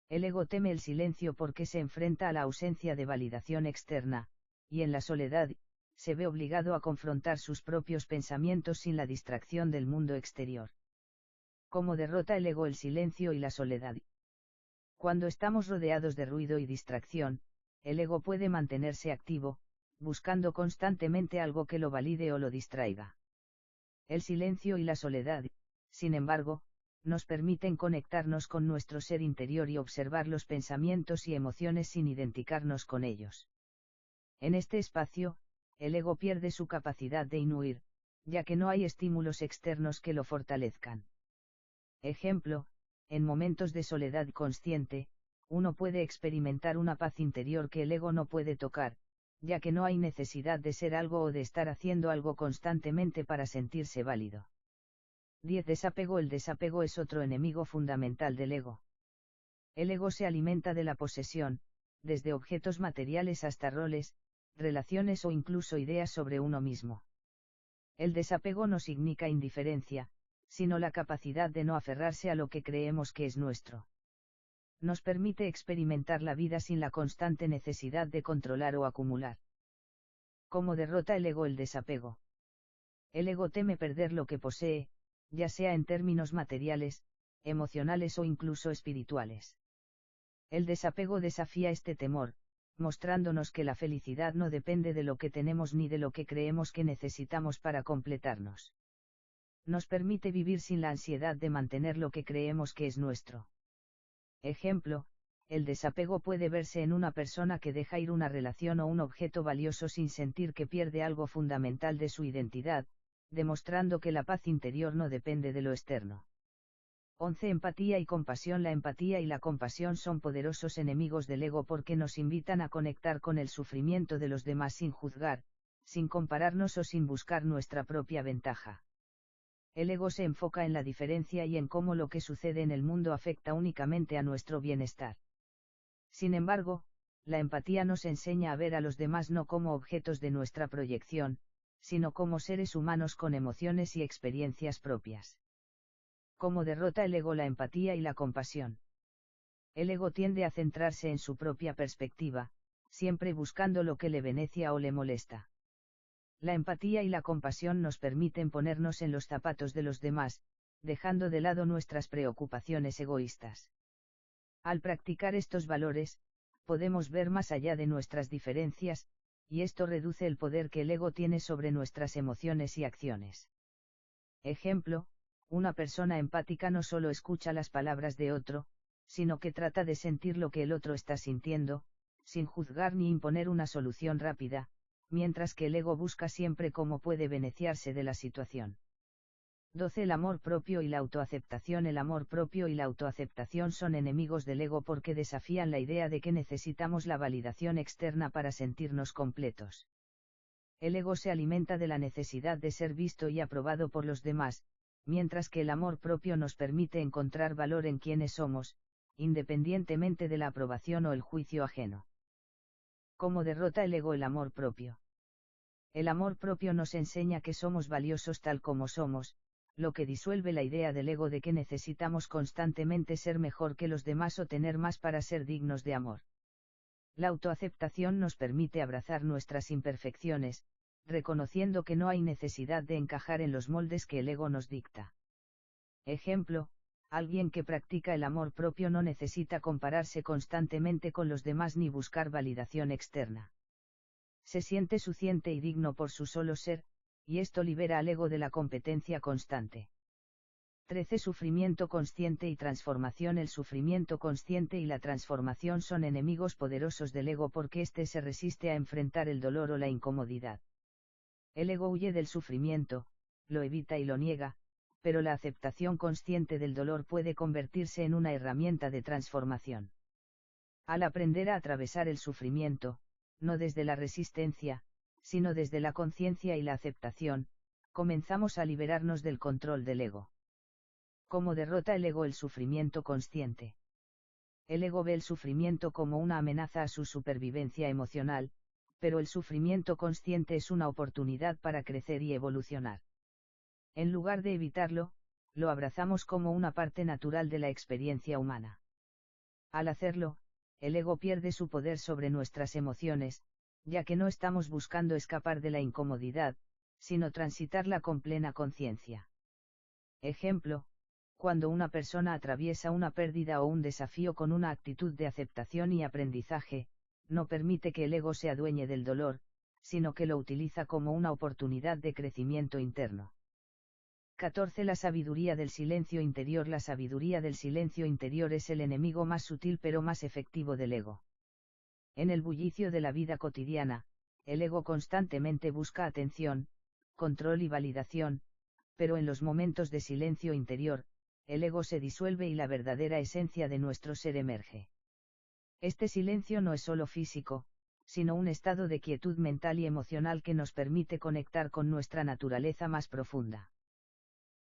Speaker 1: El ego teme el silencio porque se enfrenta a la ausencia de validación externa, y en la soledad, se ve obligado a confrontar sus propios pensamientos sin la distracción del mundo exterior. ¿Cómo derrota el ego el silencio y la soledad? Cuando estamos rodeados de ruido y distracción, el ego puede mantenerse activo, buscando constantemente algo que lo valide o lo distraiga. El silencio y la soledad, sin embargo, nos permiten conectarnos con nuestro ser interior y observar los pensamientos y emociones sin identificarnos con ellos. En este espacio, el ego pierde su capacidad de inhuir, ya que no hay estímulos externos que lo fortalezcan. Ejemplo, en momentos de soledad consciente, uno puede experimentar una paz interior que el ego no puede tocar, ya que no hay necesidad de ser algo o de estar haciendo algo constantemente para sentirse válido. 10. Desapego. El desapego es otro enemigo fundamental del ego. El ego se alimenta de la posesión, desde objetos materiales hasta roles, relaciones o incluso ideas sobre uno mismo. El desapego no significa indiferencia, sino la capacidad de no aferrarse a lo que creemos que es nuestro. Nos permite experimentar la vida sin la constante necesidad de controlar o acumular. ¿Cómo derrota el ego el desapego? El ego teme perder lo que posee, ya sea en términos materiales, emocionales o incluso espirituales. El desapego desafía este temor, mostrándonos que la felicidad no depende de lo que tenemos ni de lo que creemos que necesitamos para completarnos. Nos permite vivir sin la ansiedad de mantener lo que creemos que es nuestro. Ejemplo, el desapego puede verse en una persona que deja ir una relación o un objeto valioso sin sentir que pierde algo fundamental de su identidad, demostrando que la paz interior no depende de lo externo. 11. Empatía y compasión. La empatía y la compasión son poderosos enemigos del ego porque nos invitan a conectar con el sufrimiento de los demás sin juzgar, sin compararnos o sin buscar nuestra propia ventaja. El ego se enfoca en la diferencia y en cómo lo que sucede en el mundo afecta únicamente a nuestro bienestar. Sin embargo, la empatía nos enseña a ver a los demás no como objetos de nuestra proyección, sino como seres humanos con emociones y experiencias propias. ¿Cómo derrota el ego la empatía y la compasión? El ego tiende a centrarse en su propia perspectiva, siempre buscando lo que le beneficia o le molesta. La empatía y la compasión nos permiten ponernos en los zapatos de los demás, dejando de lado nuestras preocupaciones egoístas. Al practicar estos valores, podemos ver más allá de nuestras diferencias, y esto reduce el poder que el ego tiene sobre nuestras emociones y acciones. Ejemplo, una persona empática no solo escucha las palabras de otro, sino que trata de sentir lo que el otro está sintiendo, sin juzgar ni imponer una solución rápida, mientras que el ego busca siempre cómo puede beneficiarse de la situación. 12. El amor propio y la autoaceptación. El amor propio y la autoaceptación son enemigos del ego porque desafían la idea de que necesitamos la validación externa para sentirnos completos. El ego se alimenta de la necesidad de ser visto y aprobado por los demás, mientras que el amor propio nos permite encontrar valor en quienes somos, independientemente de la aprobación o el juicio ajeno. ¿Cómo derrota el ego el amor propio? El amor propio nos enseña que somos valiosos tal como somos, lo que disuelve la idea del ego de que necesitamos constantemente ser mejor que los demás o tener más para ser dignos de amor. La autoaceptación nos permite abrazar nuestras imperfecciones, reconociendo que no hay necesidad de encajar en los moldes que el ego nos dicta. Ejemplo, alguien que practica el amor propio no necesita compararse constantemente con los demás ni buscar validación externa. Se siente suficiente y digno por su solo ser, y esto libera al ego de la competencia constante. 13. Sufrimiento consciente y transformación. El sufrimiento consciente y la transformación son enemigos poderosos del ego porque éste se resiste a enfrentar el dolor o la incomodidad. El ego huye del sufrimiento, lo evita y lo niega, pero la aceptación consciente del dolor puede convertirse en una herramienta de transformación. Al aprender a atravesar el sufrimiento, no desde la resistencia, sino desde la conciencia y la aceptación, comenzamos a liberarnos del control del ego. ¿Cómo derrota el ego el sufrimiento consciente? El ego ve el sufrimiento como una amenaza a su supervivencia emocional, pero el sufrimiento consciente es una oportunidad para crecer y evolucionar. En lugar de evitarlo, lo abrazamos como una parte natural de la experiencia humana. Al hacerlo, el ego pierde su poder sobre nuestras emociones, ya que no estamos buscando escapar de la incomodidad, sino transitarla con plena conciencia. Ejemplo, cuando una persona atraviesa una pérdida o un desafío con una actitud de aceptación y aprendizaje, no permite que el ego se adueñe del dolor, sino que lo utiliza como una oportunidad de crecimiento interno. 14. La sabiduría del silencio interior. La sabiduría del silencio interior es el enemigo más sutil pero más efectivo del ego. En el bullicio de la vida cotidiana, el ego constantemente busca atención, control y validación, pero en los momentos de silencio interior, el ego se disuelve y la verdadera esencia de nuestro ser emerge. Este silencio no es solo físico, sino un estado de quietud mental y emocional que nos permite conectar con nuestra naturaleza más profunda.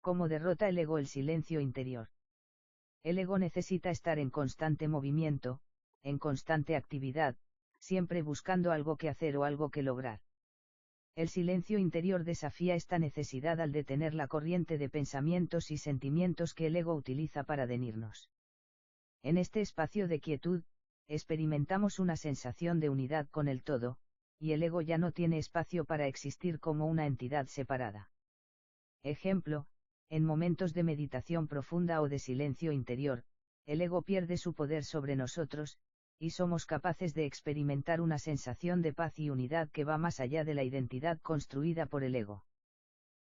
Speaker 1: ¿Cómo derrota el ego el silencio interior? El ego necesita estar en constante movimiento, en constante actividad, siempre buscando algo que hacer o algo que lograr. El silencio interior desafía esta necesidad al detener la corriente de pensamientos y sentimientos que el ego utiliza para denirnos. En este espacio de quietud, experimentamos una sensación de unidad con el todo, y el ego ya no tiene espacio para existir como una entidad separada. Ejemplo, en momentos de meditación profunda o de silencio interior, el ego pierde su poder sobre nosotros, y somos capaces de experimentar una sensación de paz y unidad que va más allá de la identidad construida por el ego.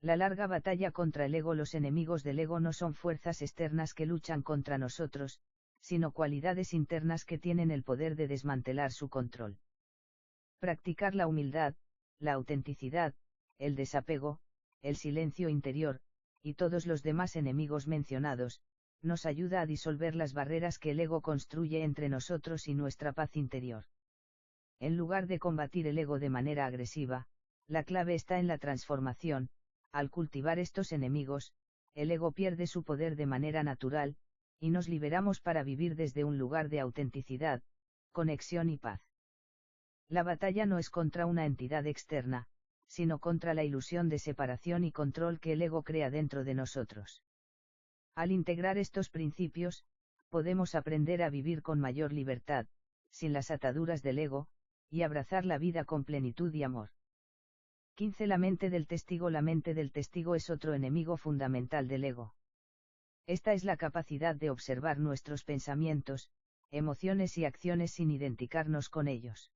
Speaker 1: La larga batalla contra el ego. Los enemigos del ego no son fuerzas externas que luchan contra nosotros, sino cualidades internas que tienen el poder de desmantelar su control. Practicar la humildad, la autenticidad, el desapego, el silencio interior, y todos los demás enemigos mencionados, nos ayuda a disolver las barreras que el ego construye entre nosotros y nuestra paz interior. En lugar de combatir el ego de manera agresiva, la clave está en la transformación. Al cultivar estos enemigos, el ego pierde su poder de manera natural, y nos liberamos para vivir desde un lugar de autenticidad, conexión y paz. La batalla no es contra una entidad externa, sino contra la ilusión de separación y control que el ego crea dentro de nosotros. Al integrar estos principios, podemos aprender a vivir con mayor libertad, sin las ataduras del ego, y abrazar la vida con plenitud y amor. 15. La mente del testigo. La mente del testigo es otro enemigo fundamental del ego. Esta es la capacidad de observar nuestros pensamientos, emociones y acciones sin identificarnos con ellos.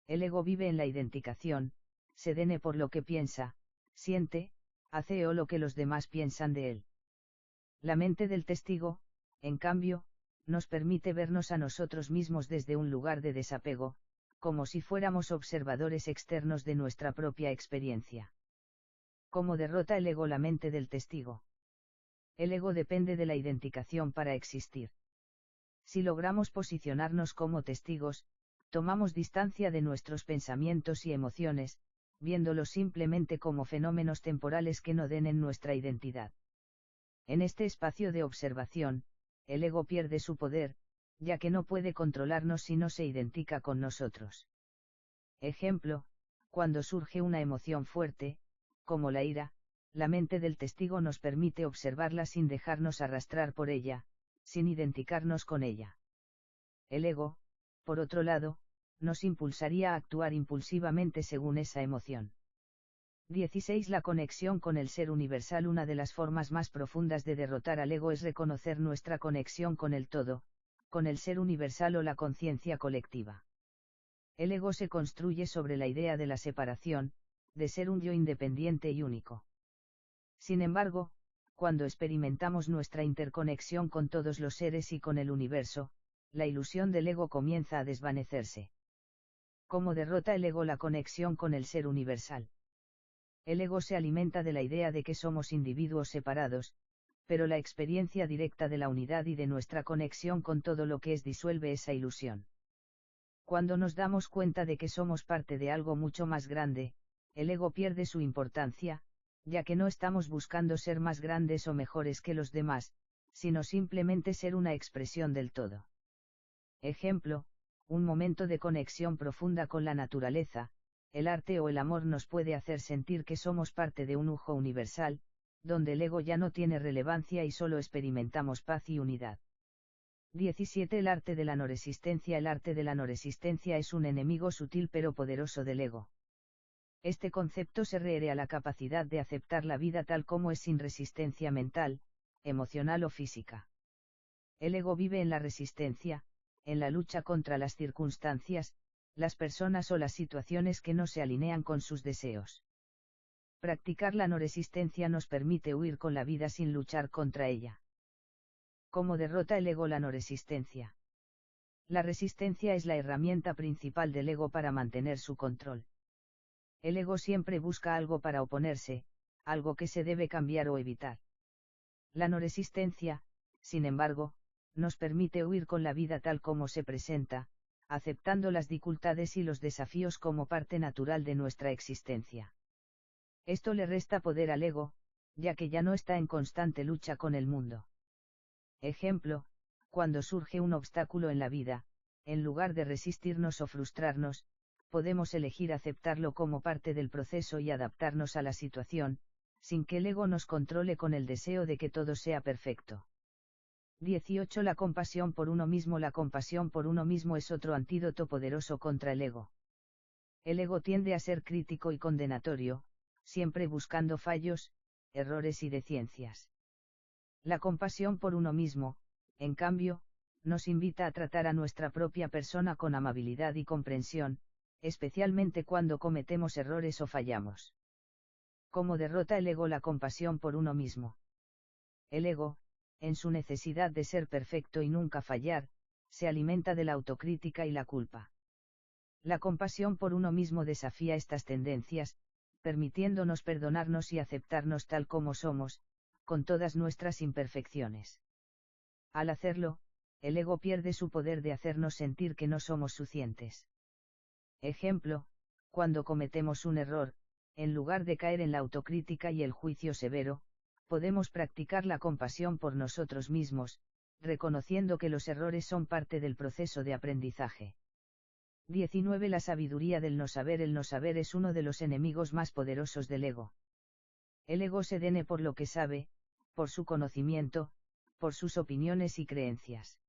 Speaker 1: El ego vive en la identificación, se dene por lo que piensa, siente, hace o lo que los demás piensan de él. La mente del testigo, en cambio, nos permite vernos a nosotros mismos desde un lugar de desapego, como si fuéramos observadores externos de nuestra propia experiencia. ¿Cómo derrota el ego la mente del testigo? El ego depende de la identificación para existir. Si logramos posicionarnos como testigos, tomamos distancia de nuestros pensamientos y emociones, viéndolos simplemente como fenómenos temporales que no denen nuestra identidad. En este espacio de observación, el ego pierde su poder, ya que no puede controlarnos si no se identifica con nosotros. Ejemplo, cuando surge una emoción fuerte, como la ira, la mente del testigo nos permite observarla sin dejarnos arrastrar por ella, sin identificarnos con ella. El ego, por otro lado, nos impulsaría a actuar impulsivamente según esa emoción. 16. La conexión con el ser universal. Una de las formas más profundas de derrotar al ego es reconocer nuestra conexión con el todo, con el ser universal o la conciencia colectiva. El ego se construye sobre la idea de la separación, de ser un yo independiente y único. Sin embargo, cuando experimentamos nuestra interconexión con todos los seres y con el universo, la ilusión del ego comienza a desvanecerse. ¿Cómo derrota el ego la conexión con el ser universal? El ego se alimenta de la idea de que somos individuos separados, pero la experiencia directa de la unidad y de nuestra conexión con todo lo que es disuelve esa ilusión. Cuando nos damos cuenta de que somos parte de algo mucho más grande, el ego pierde su importancia, ya que no estamos buscando ser más grandes o mejores que los demás, sino simplemente ser una expresión del todo. Ejemplo, un momento de conexión profunda con la naturaleza, el arte o el amor nos puede hacer sentir que somos parte de un ujo universal, donde el ego ya no tiene relevancia y solo experimentamos paz y unidad. 17. El arte de la no resistencia. El arte de la no resistencia es un enemigo sutil pero poderoso del ego. Este concepto se refiere a la capacidad de aceptar la vida tal como es sin resistencia mental, emocional o física. El ego vive en la resistencia, en la lucha contra las circunstancias, las personas o las situaciones que no se alinean con sus deseos. Practicar la no resistencia nos permite huir con la vida sin luchar contra ella. ¿Cómo derrota el ego la no resistencia? La resistencia es la herramienta principal del ego para mantener su control. El ego siempre busca algo para oponerse, algo que se debe cambiar o evitar. La no resistencia, sin embargo, nos permite huir con la vida tal como se presenta, aceptando las dificultades y los desafíos como parte natural de nuestra existencia. Esto le resta poder al ego, ya que ya no está en constante lucha con el mundo. Ejemplo, cuando surge un obstáculo en la vida, en lugar de resistirnos o frustrarnos, podemos elegir aceptarlo como parte del proceso y adaptarnos a la situación, sin que el ego nos controle con el deseo de que todo sea perfecto. 18. La compasión por uno mismo. La compasión por uno mismo es otro antídoto poderoso contra el ego. El ego tiende a ser crítico y condenatorio, siempre buscando fallos, errores y deficiencias. La compasión por uno mismo, en cambio, nos invita a tratar a nuestra propia persona con amabilidad y comprensión, especialmente cuando cometemos errores o fallamos. ¿Cómo derrota el ego la compasión por uno mismo? El ego, en su necesidad de ser perfecto y nunca fallar, se alimenta de la autocrítica y la culpa. La compasión por uno mismo desafía estas tendencias, permitiéndonos perdonarnos y aceptarnos tal como somos, con todas nuestras imperfecciones. Al hacerlo, el ego pierde su poder de hacernos sentir que no somos suficientes. Ejemplo, cuando cometemos un error, en lugar de caer en la autocrítica y el juicio severo, podemos practicar la compasión por nosotros mismos, reconociendo que los errores son parte del proceso de aprendizaje. 19. La sabiduría del no saber. El no saber es uno de los enemigos más poderosos del ego. El ego se dene por lo que sabe, por su conocimiento, por sus opiniones y creencias.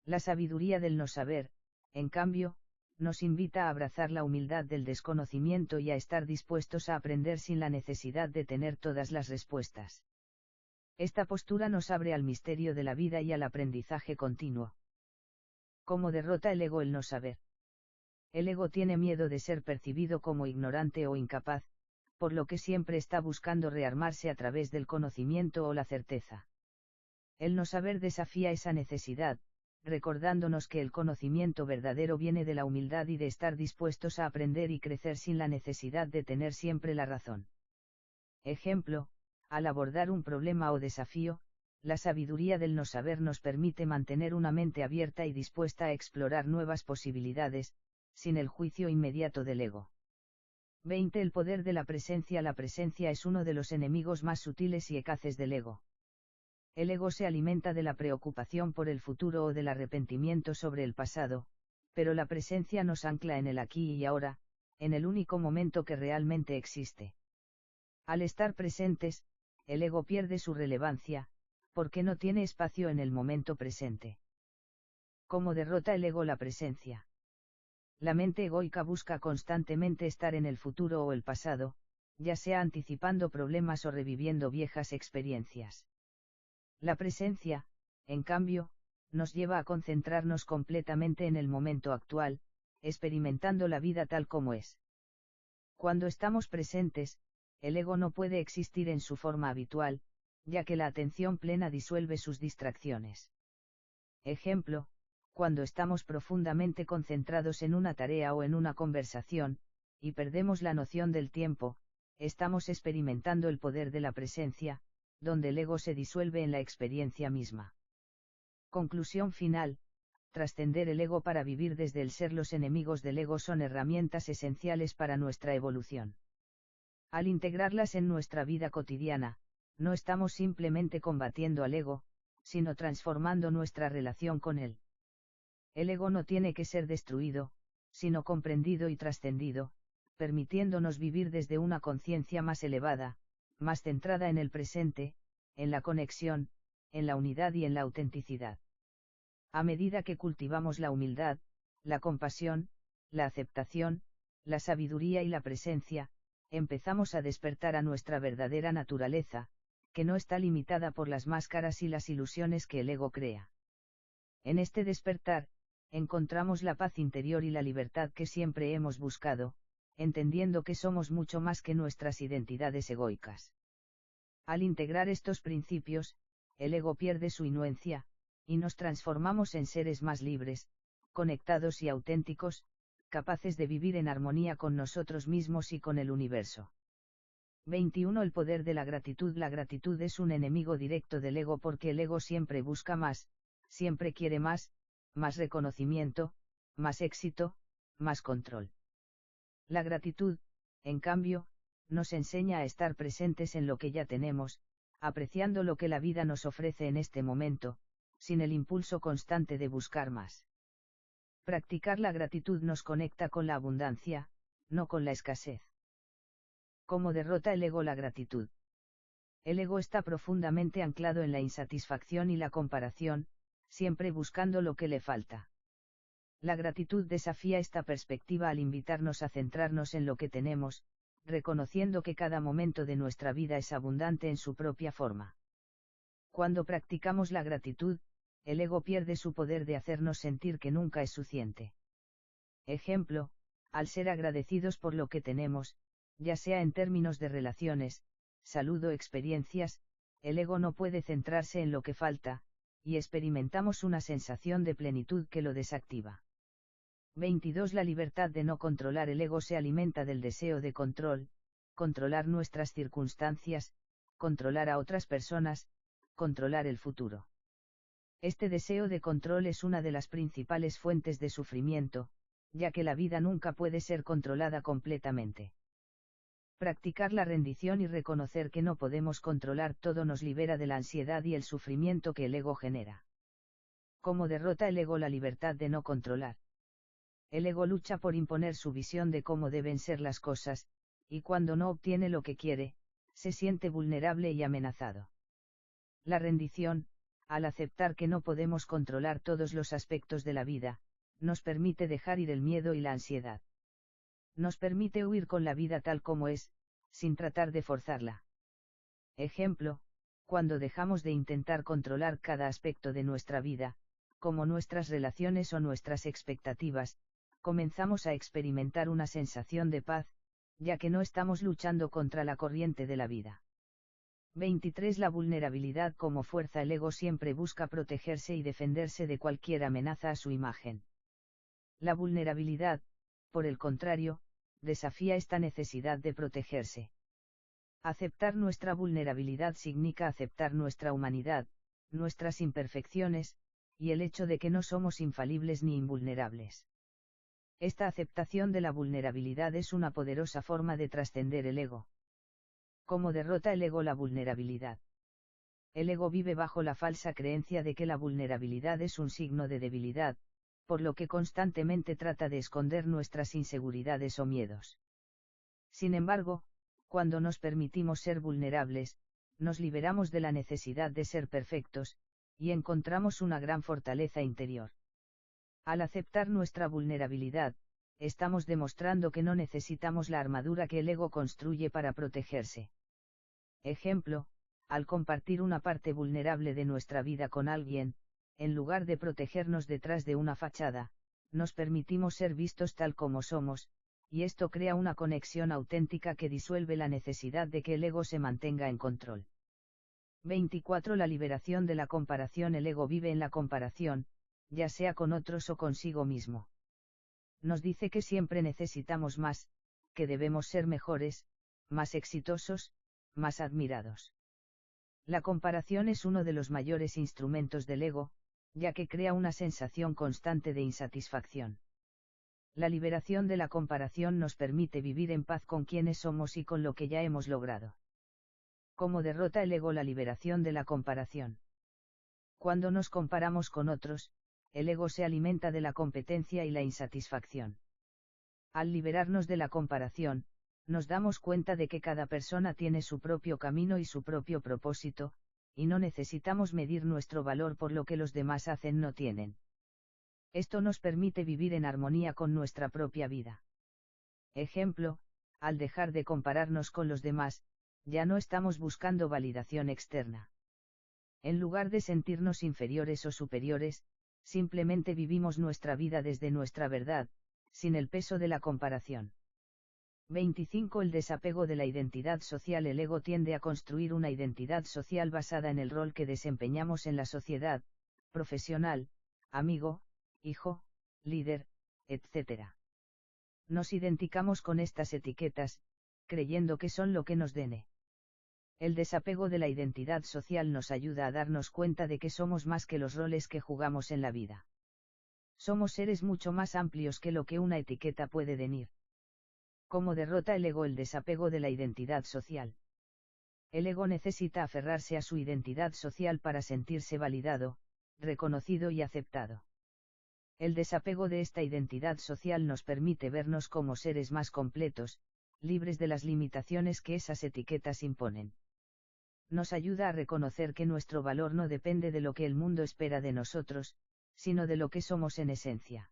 Speaker 1: La sabiduría del no saber, en cambio, nos invita a abrazar la humildad del desconocimiento y a estar dispuestos a aprender sin la necesidad de tener todas las respuestas. Esta postura nos abre al misterio de la vida y al aprendizaje continuo. ¿Cómo derrota el ego el no saber? El ego tiene miedo de ser percibido como ignorante o incapaz, por lo que siempre está buscando rearmarse a través del conocimiento o la certeza. El no saber desafía esa necesidad, recordándonos que el conocimiento verdadero viene de la humildad y de estar dispuestos a aprender y crecer sin la necesidad de tener siempre la razón. Ejemplo, al abordar un problema o desafío, la sabiduría del no saber nos permite mantener una mente abierta y dispuesta a explorar nuevas posibilidades, sin el juicio inmediato del ego. 20. El poder de la presencia. La presencia es uno de los enemigos más sutiles y eficaces del ego. El ego se alimenta de la preocupación por el futuro o del arrepentimiento sobre el pasado, pero la presencia nos ancla en el aquí y ahora, en el único momento que realmente existe. Al estar presentes, el ego pierde su relevancia, porque no tiene espacio en el momento presente. ¿Cómo derrota el ego la presencia? La mente egoica busca constantemente estar en el futuro o el pasado, ya sea anticipando problemas o reviviendo viejas experiencias. La presencia, en cambio, nos lleva a concentrarnos completamente en el momento actual, experimentando la vida tal como es. Cuando estamos presentes, el ego no puede existir en su forma habitual, ya que la atención plena disuelve sus distracciones. Ejemplo, cuando estamos profundamente concentrados en una tarea o en una conversación, y perdemos la noción del tiempo, estamos experimentando el poder de la presencia, donde el ego se disuelve en la experiencia misma. Conclusión final: trascender el ego para vivir desde el ser. Los enemigos del ego son herramientas esenciales para nuestra evolución. Al integrarlas en nuestra vida cotidiana, no estamos simplemente combatiendo al ego, sino transformando nuestra relación con él. El ego no tiene que ser destruido, sino comprendido y trascendido, permitiéndonos vivir desde una conciencia más elevada, más centrada en el presente, en la conexión, en la unidad y en la autenticidad. A medida que cultivamos la humildad, la compasión, la aceptación, la sabiduría y la presencia, empezamos a despertar a nuestra verdadera naturaleza, que no está limitada por las máscaras y las ilusiones que el ego crea. En este despertar, encontramos la paz interior y la libertad que siempre hemos buscado, entendiendo que somos mucho más que nuestras identidades egoicas. Al integrar estos principios, el ego pierde su inuencia, y nos transformamos en seres más libres, conectados y auténticos, capaces de vivir en armonía con nosotros mismos y con el universo. 21. El poder de la gratitud. La gratitud es un enemigo directo del ego porque el ego siempre busca más, siempre quiere más reconocimiento, más éxito, más control. La gratitud, en cambio, nos enseña a estar presentes en lo que ya tenemos, apreciando lo que la vida nos ofrece en este momento, sin el impulso constante de buscar más. Practicar la gratitud nos conecta con la abundancia, no con la escasez. ¿Cómo derrota el ego la gratitud? El ego está profundamente anclado en la insatisfacción y la comparación, siempre buscando lo que le falta. La gratitud desafía esta perspectiva al invitarnos a centrarnos en lo que tenemos, reconociendo que cada momento de nuestra vida es abundante en su propia forma. Cuando practicamos la gratitud, el ego pierde su poder de hacernos sentir que nunca es suficiente. Ejemplo, al ser agradecidos por lo que tenemos, ya sea en términos de relaciones, salud o experiencias, el ego no puede centrarse en lo que falta, y experimentamos una sensación de plenitud que lo desactiva. 22. La libertad de no controlar. El ego se alimenta del deseo de control, controlar nuestras circunstancias, controlar a otras personas, controlar el futuro. Este deseo de control es una de las principales fuentes de sufrimiento, ya que la vida nunca puede ser controlada completamente. Practicar la rendición y reconocer que no podemos controlar todo nos libera de la ansiedad y el sufrimiento que el ego genera. ¿Cómo derrota el ego la libertad de no controlar? El ego lucha por imponer su visión de cómo deben ser las cosas, y cuando no obtiene lo que quiere, se siente vulnerable y amenazado. La rendición, al aceptar que no podemos controlar todos los aspectos de la vida, nos permite dejar ir el miedo y la ansiedad. Nos permite huir con la vida tal como es, sin tratar de forzarla. Ejemplo, cuando dejamos de intentar controlar cada aspecto de nuestra vida, como nuestras relaciones o nuestras expectativas, comenzamos a experimentar una sensación de paz, ya que no estamos luchando contra la corriente de la vida. 23. La vulnerabilidad como fuerza. El ego siempre busca protegerse y defenderse de cualquier amenaza a su imagen. La vulnerabilidad, por el contrario, desafía esta necesidad de protegerse. Aceptar nuestra vulnerabilidad significa aceptar nuestra humanidad, nuestras imperfecciones, y el hecho de que no somos infalibles ni invulnerables. Esta aceptación de la vulnerabilidad es una poderosa forma de trascender el ego. ¿Cómo derrota el ego la vulnerabilidad? El ego vive bajo la falsa creencia de que la vulnerabilidad es un signo de debilidad, por lo que constantemente trata de esconder nuestras inseguridades o miedos. Sin embargo, cuando nos permitimos ser vulnerables, nos liberamos de la necesidad de ser perfectos, y encontramos una gran fortaleza interior. Al aceptar nuestra vulnerabilidad, estamos demostrando que no necesitamos la armadura que el ego construye para protegerse. Ejemplo, al compartir una parte vulnerable de nuestra vida con alguien, en lugar de protegernos detrás de una fachada, nos permitimos ser vistos tal como somos, y esto crea una conexión auténtica que disuelve la necesidad de que el ego se mantenga en control. 24. La liberación de la comparación. El ego vive en la comparación, ya sea con otros o consigo mismo. Nos dice que siempre necesitamos más, que debemos ser mejores, más exitosos, más admirados. La comparación es uno de los mayores instrumentos del ego, ya que crea una sensación constante de insatisfacción. La liberación de la comparación nos permite vivir en paz con quienes somos y con lo que ya hemos logrado. ¿Cómo derrota el ego la liberación de la comparación? Cuando nos comparamos con otros, el ego se alimenta de la competencia y la insatisfacción. Al liberarnos de la comparación, nos damos cuenta de que cada persona tiene su propio camino y su propio propósito, y no necesitamos medir nuestro valor por lo que los demás hacen o no tienen. Esto nos permite vivir en armonía con nuestra propia vida. Ejemplo, al dejar de compararnos con los demás, ya no estamos buscando validación externa. En lugar de sentirnos inferiores o superiores, simplemente vivimos nuestra vida desde nuestra verdad, sin el peso de la comparación. 25. El desapego de la identidad social. El ego tiende a construir una identidad social basada en el rol que desempeñamos en la sociedad, profesional, amigo, hijo, líder, etc. Nos identificamos con estas etiquetas, creyendo que son lo que nos dene. El desapego de la identidad social nos ayuda a darnos cuenta de que somos más que los roles que jugamos en la vida. Somos seres mucho más amplios que lo que una etiqueta puede definir. ¿Cómo derrota el ego el desapego de la identidad social? El ego necesita aferrarse a su identidad social para sentirse validado, reconocido y aceptado. El desapego de esta identidad social nos permite vernos como seres más completos, libres de las limitaciones que esas etiquetas imponen. Nos ayuda a reconocer que nuestro valor no depende de lo que el mundo espera de nosotros, sino de lo que somos en esencia.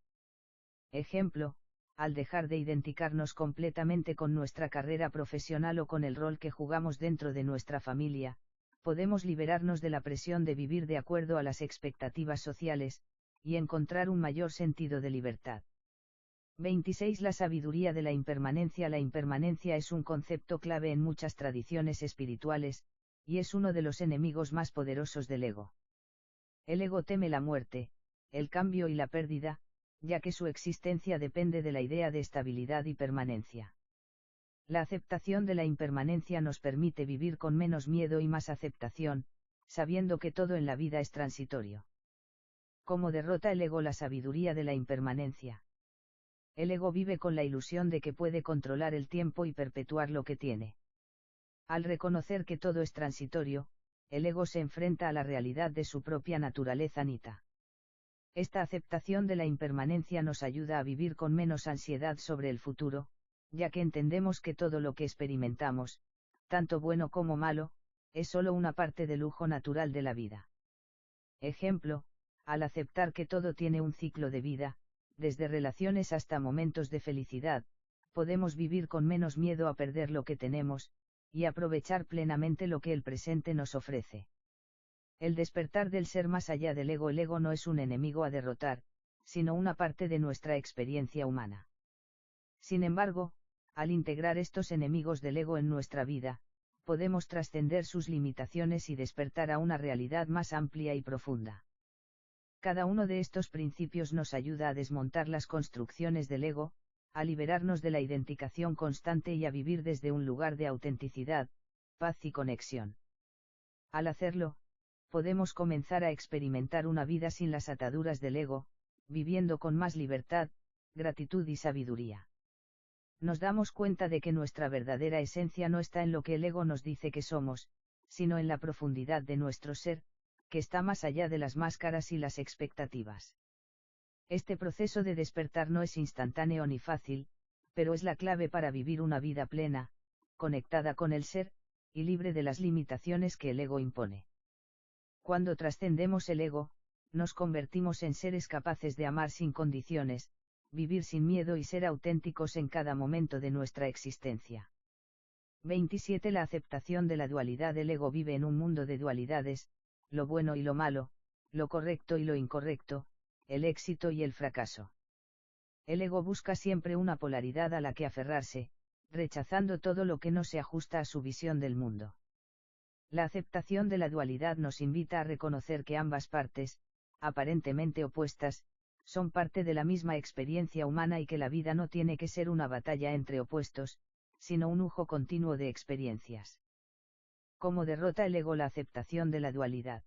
Speaker 1: Ejemplo, al dejar de identificarnos completamente con nuestra carrera profesional o con el rol que jugamos dentro de nuestra familia, podemos liberarnos de la presión de vivir de acuerdo a las expectativas sociales, y encontrar un mayor sentido de libertad. 26. La sabiduría de la impermanencia. La impermanencia es un concepto clave en muchas tradiciones espirituales, y es uno de los enemigos más poderosos del ego. El ego teme la muerte, el cambio y la pérdida, ya que su existencia depende de la idea de estabilidad y permanencia. La aceptación de la impermanencia nos permite vivir con menos miedo y más aceptación, sabiendo que todo en la vida es transitorio. ¿Cómo derrota el ego la sabiduría de la impermanencia? El ego vive con la ilusión de que puede controlar el tiempo y perpetuar lo que tiene. Al reconocer que todo es transitorio, el ego se enfrenta a la realidad de su propia naturaleza nita. Esta aceptación de la impermanencia nos ayuda a vivir con menos ansiedad sobre el futuro, ya que entendemos que todo lo que experimentamos, tanto bueno como malo, es solo una parte del lujo natural de la vida. Ejemplo, al aceptar que todo tiene un ciclo de vida, desde relaciones hasta momentos de felicidad, podemos vivir con menos miedo a perder lo que tenemos, y aprovechar plenamente lo que el presente nos ofrece. El despertar del ser más allá del ego. El ego no es un enemigo a derrotar, sino una parte de nuestra experiencia humana. Sin embargo, al integrar estos enemigos del ego en nuestra vida, podemos trascender sus limitaciones y despertar a una realidad más amplia y profunda. Cada uno de estos principios nos ayuda a desmontar las construcciones del ego, a liberarnos de la identificación constante y a vivir desde un lugar de autenticidad, paz y conexión. Al hacerlo, podemos comenzar a experimentar una vida sin las ataduras del ego, viviendo con más libertad, gratitud y sabiduría. Nos damos cuenta de que nuestra verdadera esencia no está en lo que el ego nos dice que somos, sino en la profundidad de nuestro ser, que está más allá de las máscaras y las expectativas. Este proceso de despertar no es instantáneo ni fácil, pero es la clave para vivir una vida plena, conectada con el ser, y libre de las limitaciones que el ego impone. Cuando trascendemos el ego, nos convertimos en seres capaces de amar sin condiciones, vivir sin miedo y ser auténticos en cada momento de nuestra existencia. 27. La aceptación de la dualidad. El ego vive en un mundo de dualidades, lo bueno y lo malo, lo correcto y lo incorrecto, el éxito y el fracaso. El ego busca siempre una polaridad a la que aferrarse, rechazando todo lo que no se ajusta a su visión del mundo. La aceptación de la dualidad nos invita a reconocer que ambas partes, aparentemente opuestas, son parte de la misma experiencia humana y que la vida no tiene que ser una batalla entre opuestos, sino un lujo continuo de experiencias. ¿Cómo derrota el ego la aceptación de la dualidad?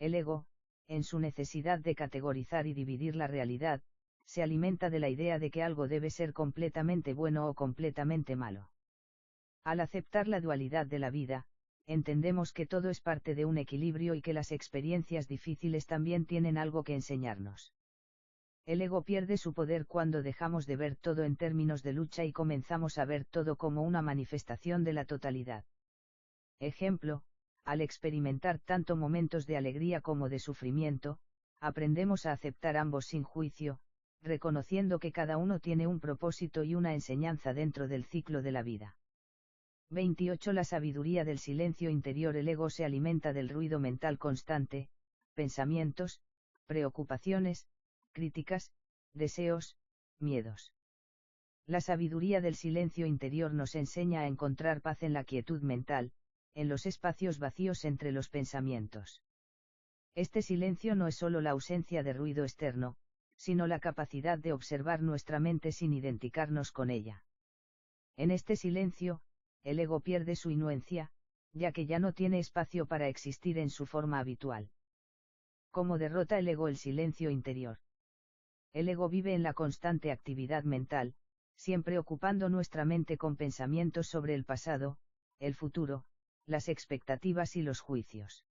Speaker 1: El ego, en su necesidad de categorizar y dividir la realidad, se alimenta de la idea de que algo debe ser completamente bueno o completamente malo. Al aceptar la dualidad de la vida, entendemos que todo es parte de un equilibrio y que las experiencias difíciles también tienen algo que enseñarnos. El ego pierde su poder cuando dejamos de ver todo en términos de lucha y comenzamos a ver todo como una manifestación de la totalidad. Ejemplo, al experimentar tanto momentos de alegría como de sufrimiento, aprendemos a aceptar ambos sin juicio, reconociendo que cada uno tiene un propósito y una enseñanza dentro del ciclo de la vida. 28. La sabiduría del silencio interior. El ego se alimenta del ruido mental constante, pensamientos, preocupaciones, críticas, deseos, miedos. La sabiduría del silencio interior nos enseña a encontrar paz en la quietud mental, en los espacios vacíos entre los pensamientos. Este silencio no es solo la ausencia de ruido externo, sino la capacidad de observar nuestra mente sin identificarnos con ella. En este silencio, el ego pierde su inuencia, ya que ya no tiene espacio para existir en su forma habitual. ¿Cómo derrota el ego el silencio interior? El ego vive en la constante actividad mental, siempre ocupando nuestra mente con pensamientos sobre el pasado, el futuro, las expectativas y los juicios.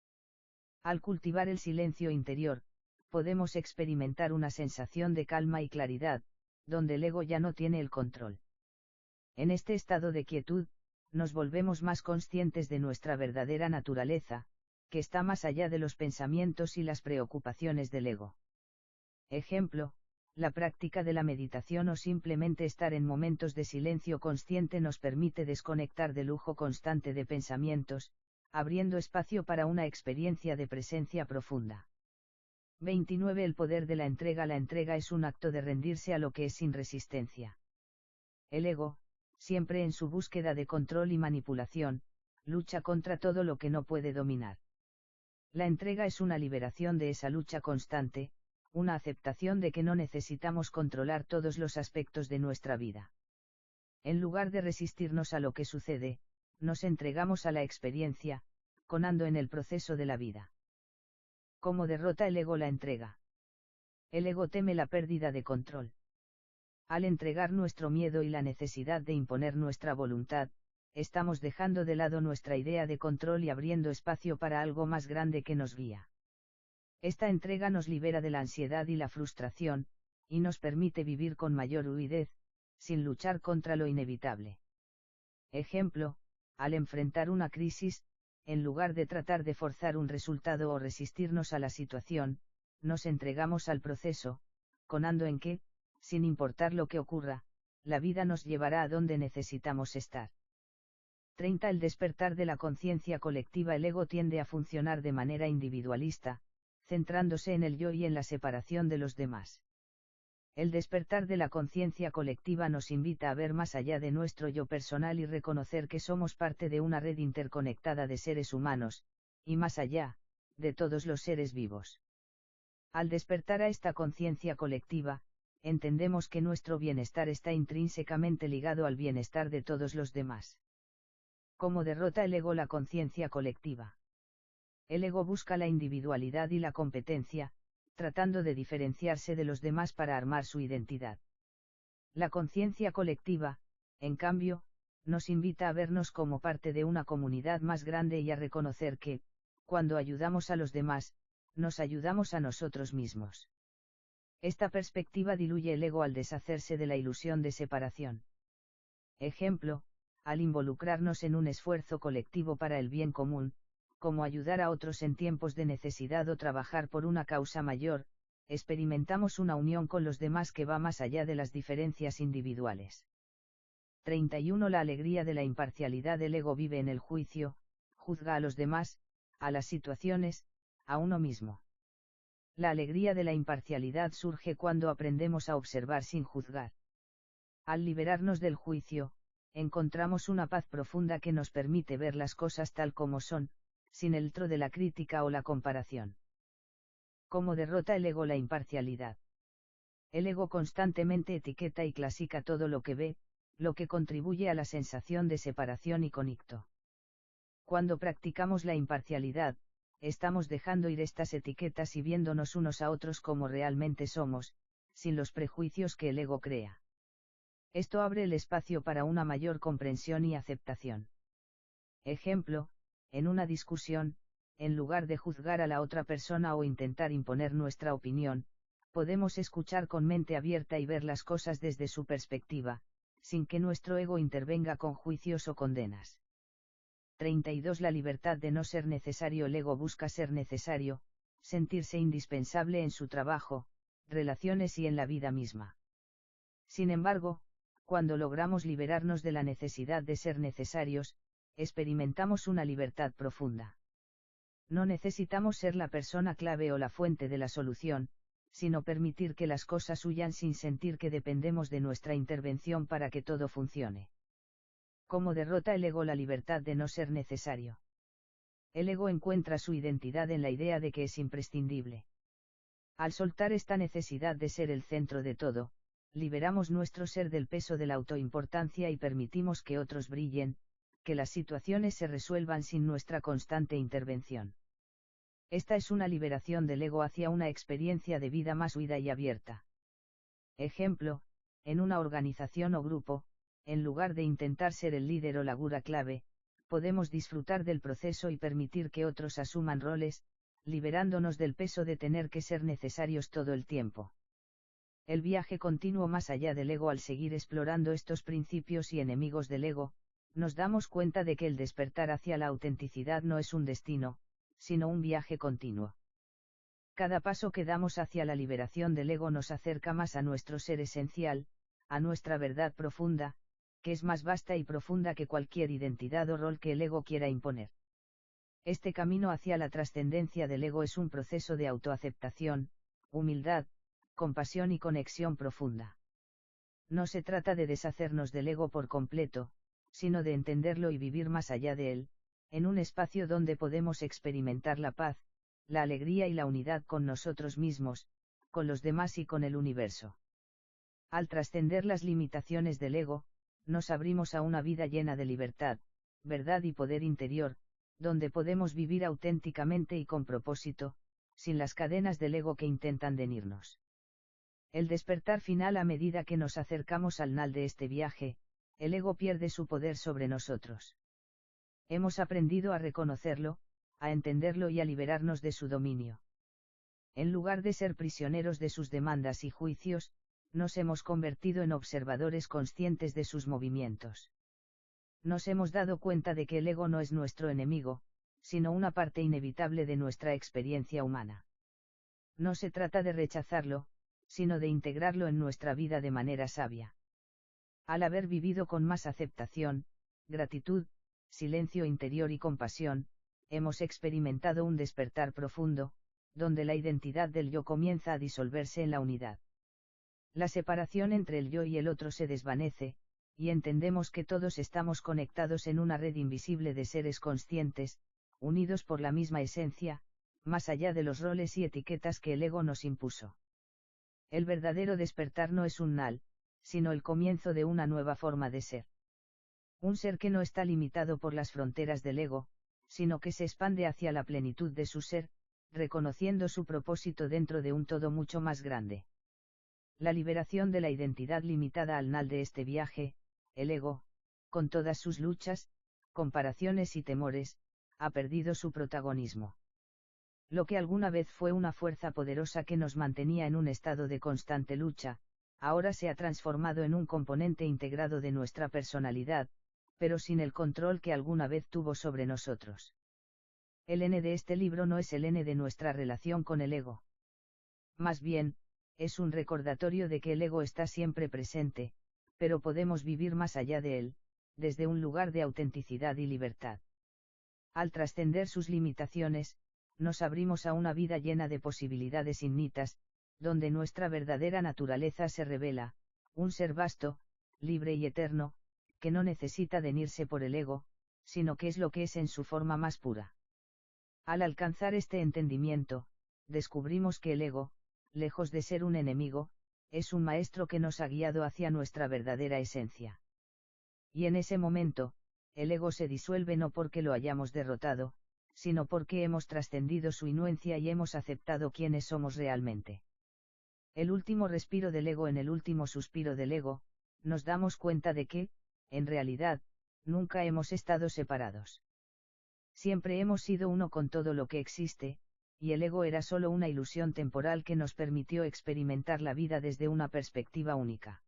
Speaker 1: Al cultivar el silencio interior, podemos experimentar una sensación de calma y claridad, donde el ego ya no tiene el control. En este estado de quietud, nos volvemos más conscientes de nuestra verdadera naturaleza, que está más allá de los pensamientos y las preocupaciones del ego. Ejemplo, la práctica de la meditación o simplemente estar en momentos de silencio consciente nos permite desconectar del lujo constante de pensamientos, abriendo espacio para una experiencia de presencia profunda. 29. El poder de la entrega. La entrega es un acto de rendirse a lo que es sin resistencia. El ego, siempre en su búsqueda de control y manipulación, lucha contra todo lo que no puede dominar. La entrega es una liberación de esa lucha constante, una aceptación de que no necesitamos controlar todos los aspectos de nuestra vida. En lugar de resistirnos a lo que sucede, nos entregamos a la experiencia, conando en el proceso de la vida. ¿Cómo derrota el ego la entrega? El ego teme la pérdida de control. Al entregar nuestro miedo y la necesidad de imponer nuestra voluntad, estamos dejando de lado nuestra idea de control y abriendo espacio para algo más grande que nos guía. Esta entrega nos libera de la ansiedad y la frustración, y nos permite vivir con mayor fluidez, sin luchar contra lo inevitable. Ejemplo, al enfrentar una crisis, en lugar de tratar de forzar un resultado o resistirnos a la situación, nos entregamos al proceso, conando en que, sin importar lo que ocurra, la vida nos llevará a donde necesitamos estar. 30. El despertar de la conciencia colectiva. El ego tiende a funcionar de manera individualista, centrándose en el yo y en la separación de los demás. El despertar de la conciencia colectiva nos invita a ver más allá de nuestro yo personal y reconocer que somos parte de una red interconectada de seres humanos, y más allá, de todos los seres vivos. Al despertar a esta conciencia colectiva, entendemos que nuestro bienestar está intrínsecamente ligado al bienestar de todos los demás. ¿Cómo derrota el ego la conciencia colectiva? El ego busca la individualidad y la competencia, tratando de diferenciarse de los demás para armar su identidad. La conciencia colectiva, en cambio, nos invita a vernos como parte de una comunidad más grande y a reconocer que, cuando ayudamos a los demás, nos ayudamos a nosotros mismos. Esta perspectiva diluye el ego al deshacerse de la ilusión de separación. Ejemplo, al involucrarnos en un esfuerzo colectivo para el bien común, como ayudar a otros en tiempos de necesidad o trabajar por una causa mayor, experimentamos una unión con los demás que va más allá de las diferencias individuales. 31. La alegría de la imparcialidad. El ego vive en el juicio, juzga a los demás, a las situaciones, a uno mismo. La alegría de la imparcialidad surge cuando aprendemos a observar sin juzgar. Al liberarnos del juicio, encontramos una paz profunda que nos permite ver las cosas tal como son, sin el tro de la crítica o la comparación. ¿Cómo derrota el ego la imparcialidad? El ego constantemente etiqueta y clasifica todo lo que ve, lo que contribuye a la sensación de separación y conflicto. Cuando practicamos la imparcialidad, estamos dejando ir estas etiquetas y viéndonos unos a otros como realmente somos, sin los prejuicios que el ego crea. Esto abre el espacio para una mayor comprensión y aceptación. Ejemplo, en una discusión, en lugar de juzgar a la otra persona o intentar imponer nuestra opinión, podemos escuchar con mente abierta y ver las cosas desde su perspectiva, sin que nuestro ego intervenga con juicios o condenas. 32. La libertad de no ser necesario. El ego busca ser necesario, sentirse indispensable en su trabajo, relaciones y en la vida misma. Sin embargo, cuando logramos liberarnos de la necesidad de ser necesarios, experimentamos una libertad profunda. No necesitamos ser la persona clave o la fuente de la solución, sino permitir que las cosas huyan sin sentir que dependemos de nuestra intervención para que todo funcione. ¿Cómo derrota el ego la libertad de no ser necesario? El ego encuentra su identidad en la idea de que es imprescindible. Al soltar esta necesidad de ser el centro de todo, liberamos nuestro ser del peso de la autoimportancia y permitimos que otros brillen, que las situaciones se resuelvan sin nuestra constante intervención. Esta es una liberación del ego hacia una experiencia de vida más huida y abierta. Ejemplo, en una organización o grupo, en lugar de intentar ser el líder o la figura clave, podemos disfrutar del proceso y permitir que otros asuman roles, liberándonos del peso de tener que ser necesarios todo el tiempo. El viaje continuo más allá del ego. Al seguir explorando estos principios y enemigos del ego, nos damos cuenta de que el despertar hacia la autenticidad no es un destino, sino un viaje continuo. Cada paso que damos hacia la liberación del ego nos acerca más a nuestro ser esencial, a nuestra verdad profunda, que es más vasta y profunda que cualquier identidad o rol que el ego quiera imponer. Este camino hacia la trascendencia del ego es un proceso de autoaceptación, humildad, compasión y conexión profunda. No se trata de deshacernos del ego por completo, sino de entenderlo y vivir más allá de él, en un espacio donde podemos experimentar la paz, la alegría y la unidad con nosotros mismos, con los demás y con el universo. Al trascender las limitaciones del ego, nos abrimos a una vida llena de libertad, verdad y poder interior, donde podemos vivir auténticamente y con propósito, sin las cadenas del ego que intentan denirnos. El despertar final: a medida que nos acercamos al final de este viaje, el ego pierde su poder sobre nosotros. Hemos aprendido a reconocerlo, a entenderlo y a liberarnos de su dominio. En lugar de ser prisioneros de sus demandas y juicios, nos hemos convertido en observadores conscientes de sus movimientos. Nos hemos dado cuenta de que el ego no es nuestro enemigo, sino una parte inevitable de nuestra experiencia humana. No se trata de rechazarlo, sino de integrarlo en nuestra vida de manera sabia. Al haber vivido con más aceptación, gratitud, silencio interior y compasión, hemos experimentado un despertar profundo, donde la identidad del yo comienza a disolverse en la unidad. La separación entre el yo y el otro se desvanece, y entendemos que todos estamos conectados en una red invisible de seres conscientes, unidos por la misma esencia, más allá de los roles y etiquetas que el ego nos impuso. El verdadero despertar no es un nal, sino el comienzo de una nueva forma de ser. Un ser que no está limitado por las fronteras del ego, sino que se expande hacia la plenitud de su ser, reconociendo su propósito dentro de un todo mucho más grande. La liberación de la identidad limitada al nal de este viaje, el ego, con todas sus luchas, comparaciones y temores, ha perdido su protagonismo. Lo que alguna vez fue una fuerza poderosa que nos mantenía en un estado de constante lucha, ahora se ha transformado en un componente integrado de nuestra personalidad, pero sin el control que alguna vez tuvo sobre nosotros. El N de este libro no es el N de nuestra relación con el ego. Más bien, es un recordatorio de que el ego está siempre presente, pero podemos vivir más allá de él, desde un lugar de autenticidad y libertad. Al trascender sus limitaciones, nos abrimos a una vida llena de posibilidades infinitas, donde nuestra verdadera naturaleza se revela, un ser vasto, libre y eterno, que no necesita denirse por el ego, sino que es lo que es en su forma más pura. Al alcanzar este entendimiento, descubrimos que el ego, lejos de ser un enemigo, es un maestro que nos ha guiado hacia nuestra verdadera esencia. Y en ese momento, el ego se disuelve no porque lo hayamos derrotado, sino porque hemos trascendido su inuencia y hemos aceptado quiénes somos realmente. El último respiro del ego: en el último suspiro del ego, nos damos cuenta de que, en realidad, nunca hemos estado separados. Siempre hemos sido uno con todo lo que existe, y el ego era solo una ilusión temporal que nos permitió experimentar la vida desde una perspectiva única.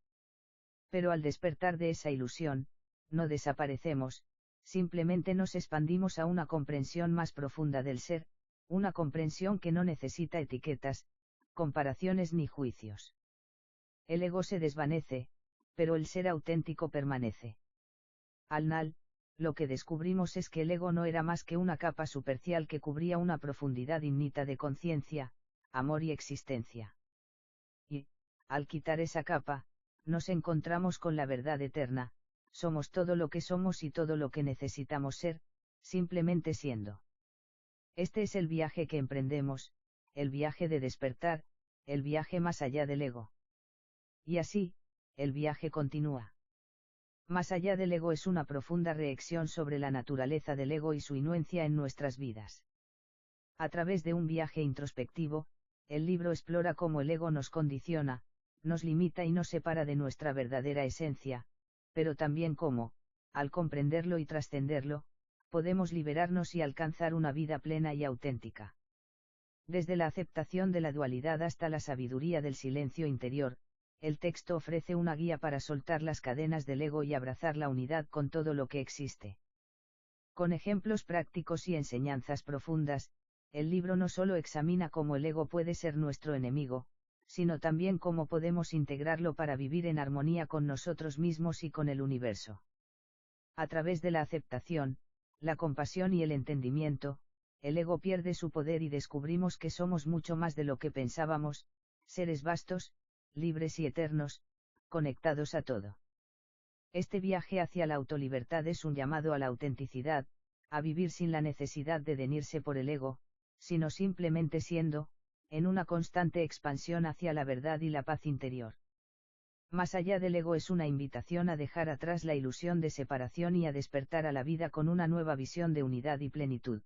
Speaker 1: Pero al despertar de esa ilusión, no desaparecemos, simplemente nos expandimos a una comprensión más profunda del ser, una comprensión que no necesita etiquetas, comparaciones ni juicios. El ego se desvanece, pero el ser auténtico permanece. Al final, lo que descubrimos es que el ego no era más que una capa superficial que cubría una profundidad infinita de conciencia, amor y existencia. Y, al quitar esa capa, nos encontramos con la verdad eterna: somos todo lo que somos y todo lo que necesitamos ser, simplemente siendo. Este es el viaje que emprendemos, el viaje de despertar, el viaje más allá del ego. Y así, el viaje continúa. Más allá del ego es una profunda reflexión sobre la naturaleza del ego y su inuencia en nuestras vidas. A través de un viaje introspectivo, el libro explora cómo el ego nos condiciona, nos limita y nos separa de nuestra verdadera esencia, pero también cómo, al comprenderlo y trascenderlo, podemos liberarnos y alcanzar una vida plena y auténtica. Desde la aceptación de la dualidad hasta la sabiduría del silencio interior, el texto ofrece una guía para soltar las cadenas del ego y abrazar la unidad con todo lo que existe. Con ejemplos prácticos y enseñanzas profundas, el libro no solo examina cómo el ego puede ser nuestro enemigo, sino también cómo podemos integrarlo para vivir en armonía con nosotros mismos y con el universo. A través de la aceptación, la compasión y el entendimiento, el ego pierde su poder y descubrimos que somos mucho más de lo que pensábamos, seres vastos, libres y eternos, conectados a todo. Este viaje hacia la autolibertad es un llamado a la autenticidad, a vivir sin la necesidad de definirse por el ego, sino simplemente siendo, en una constante expansión hacia la verdad y la paz interior. Más allá del ego es una invitación a dejar atrás la ilusión de separación y a despertar a la vida con una nueva visión de unidad y plenitud.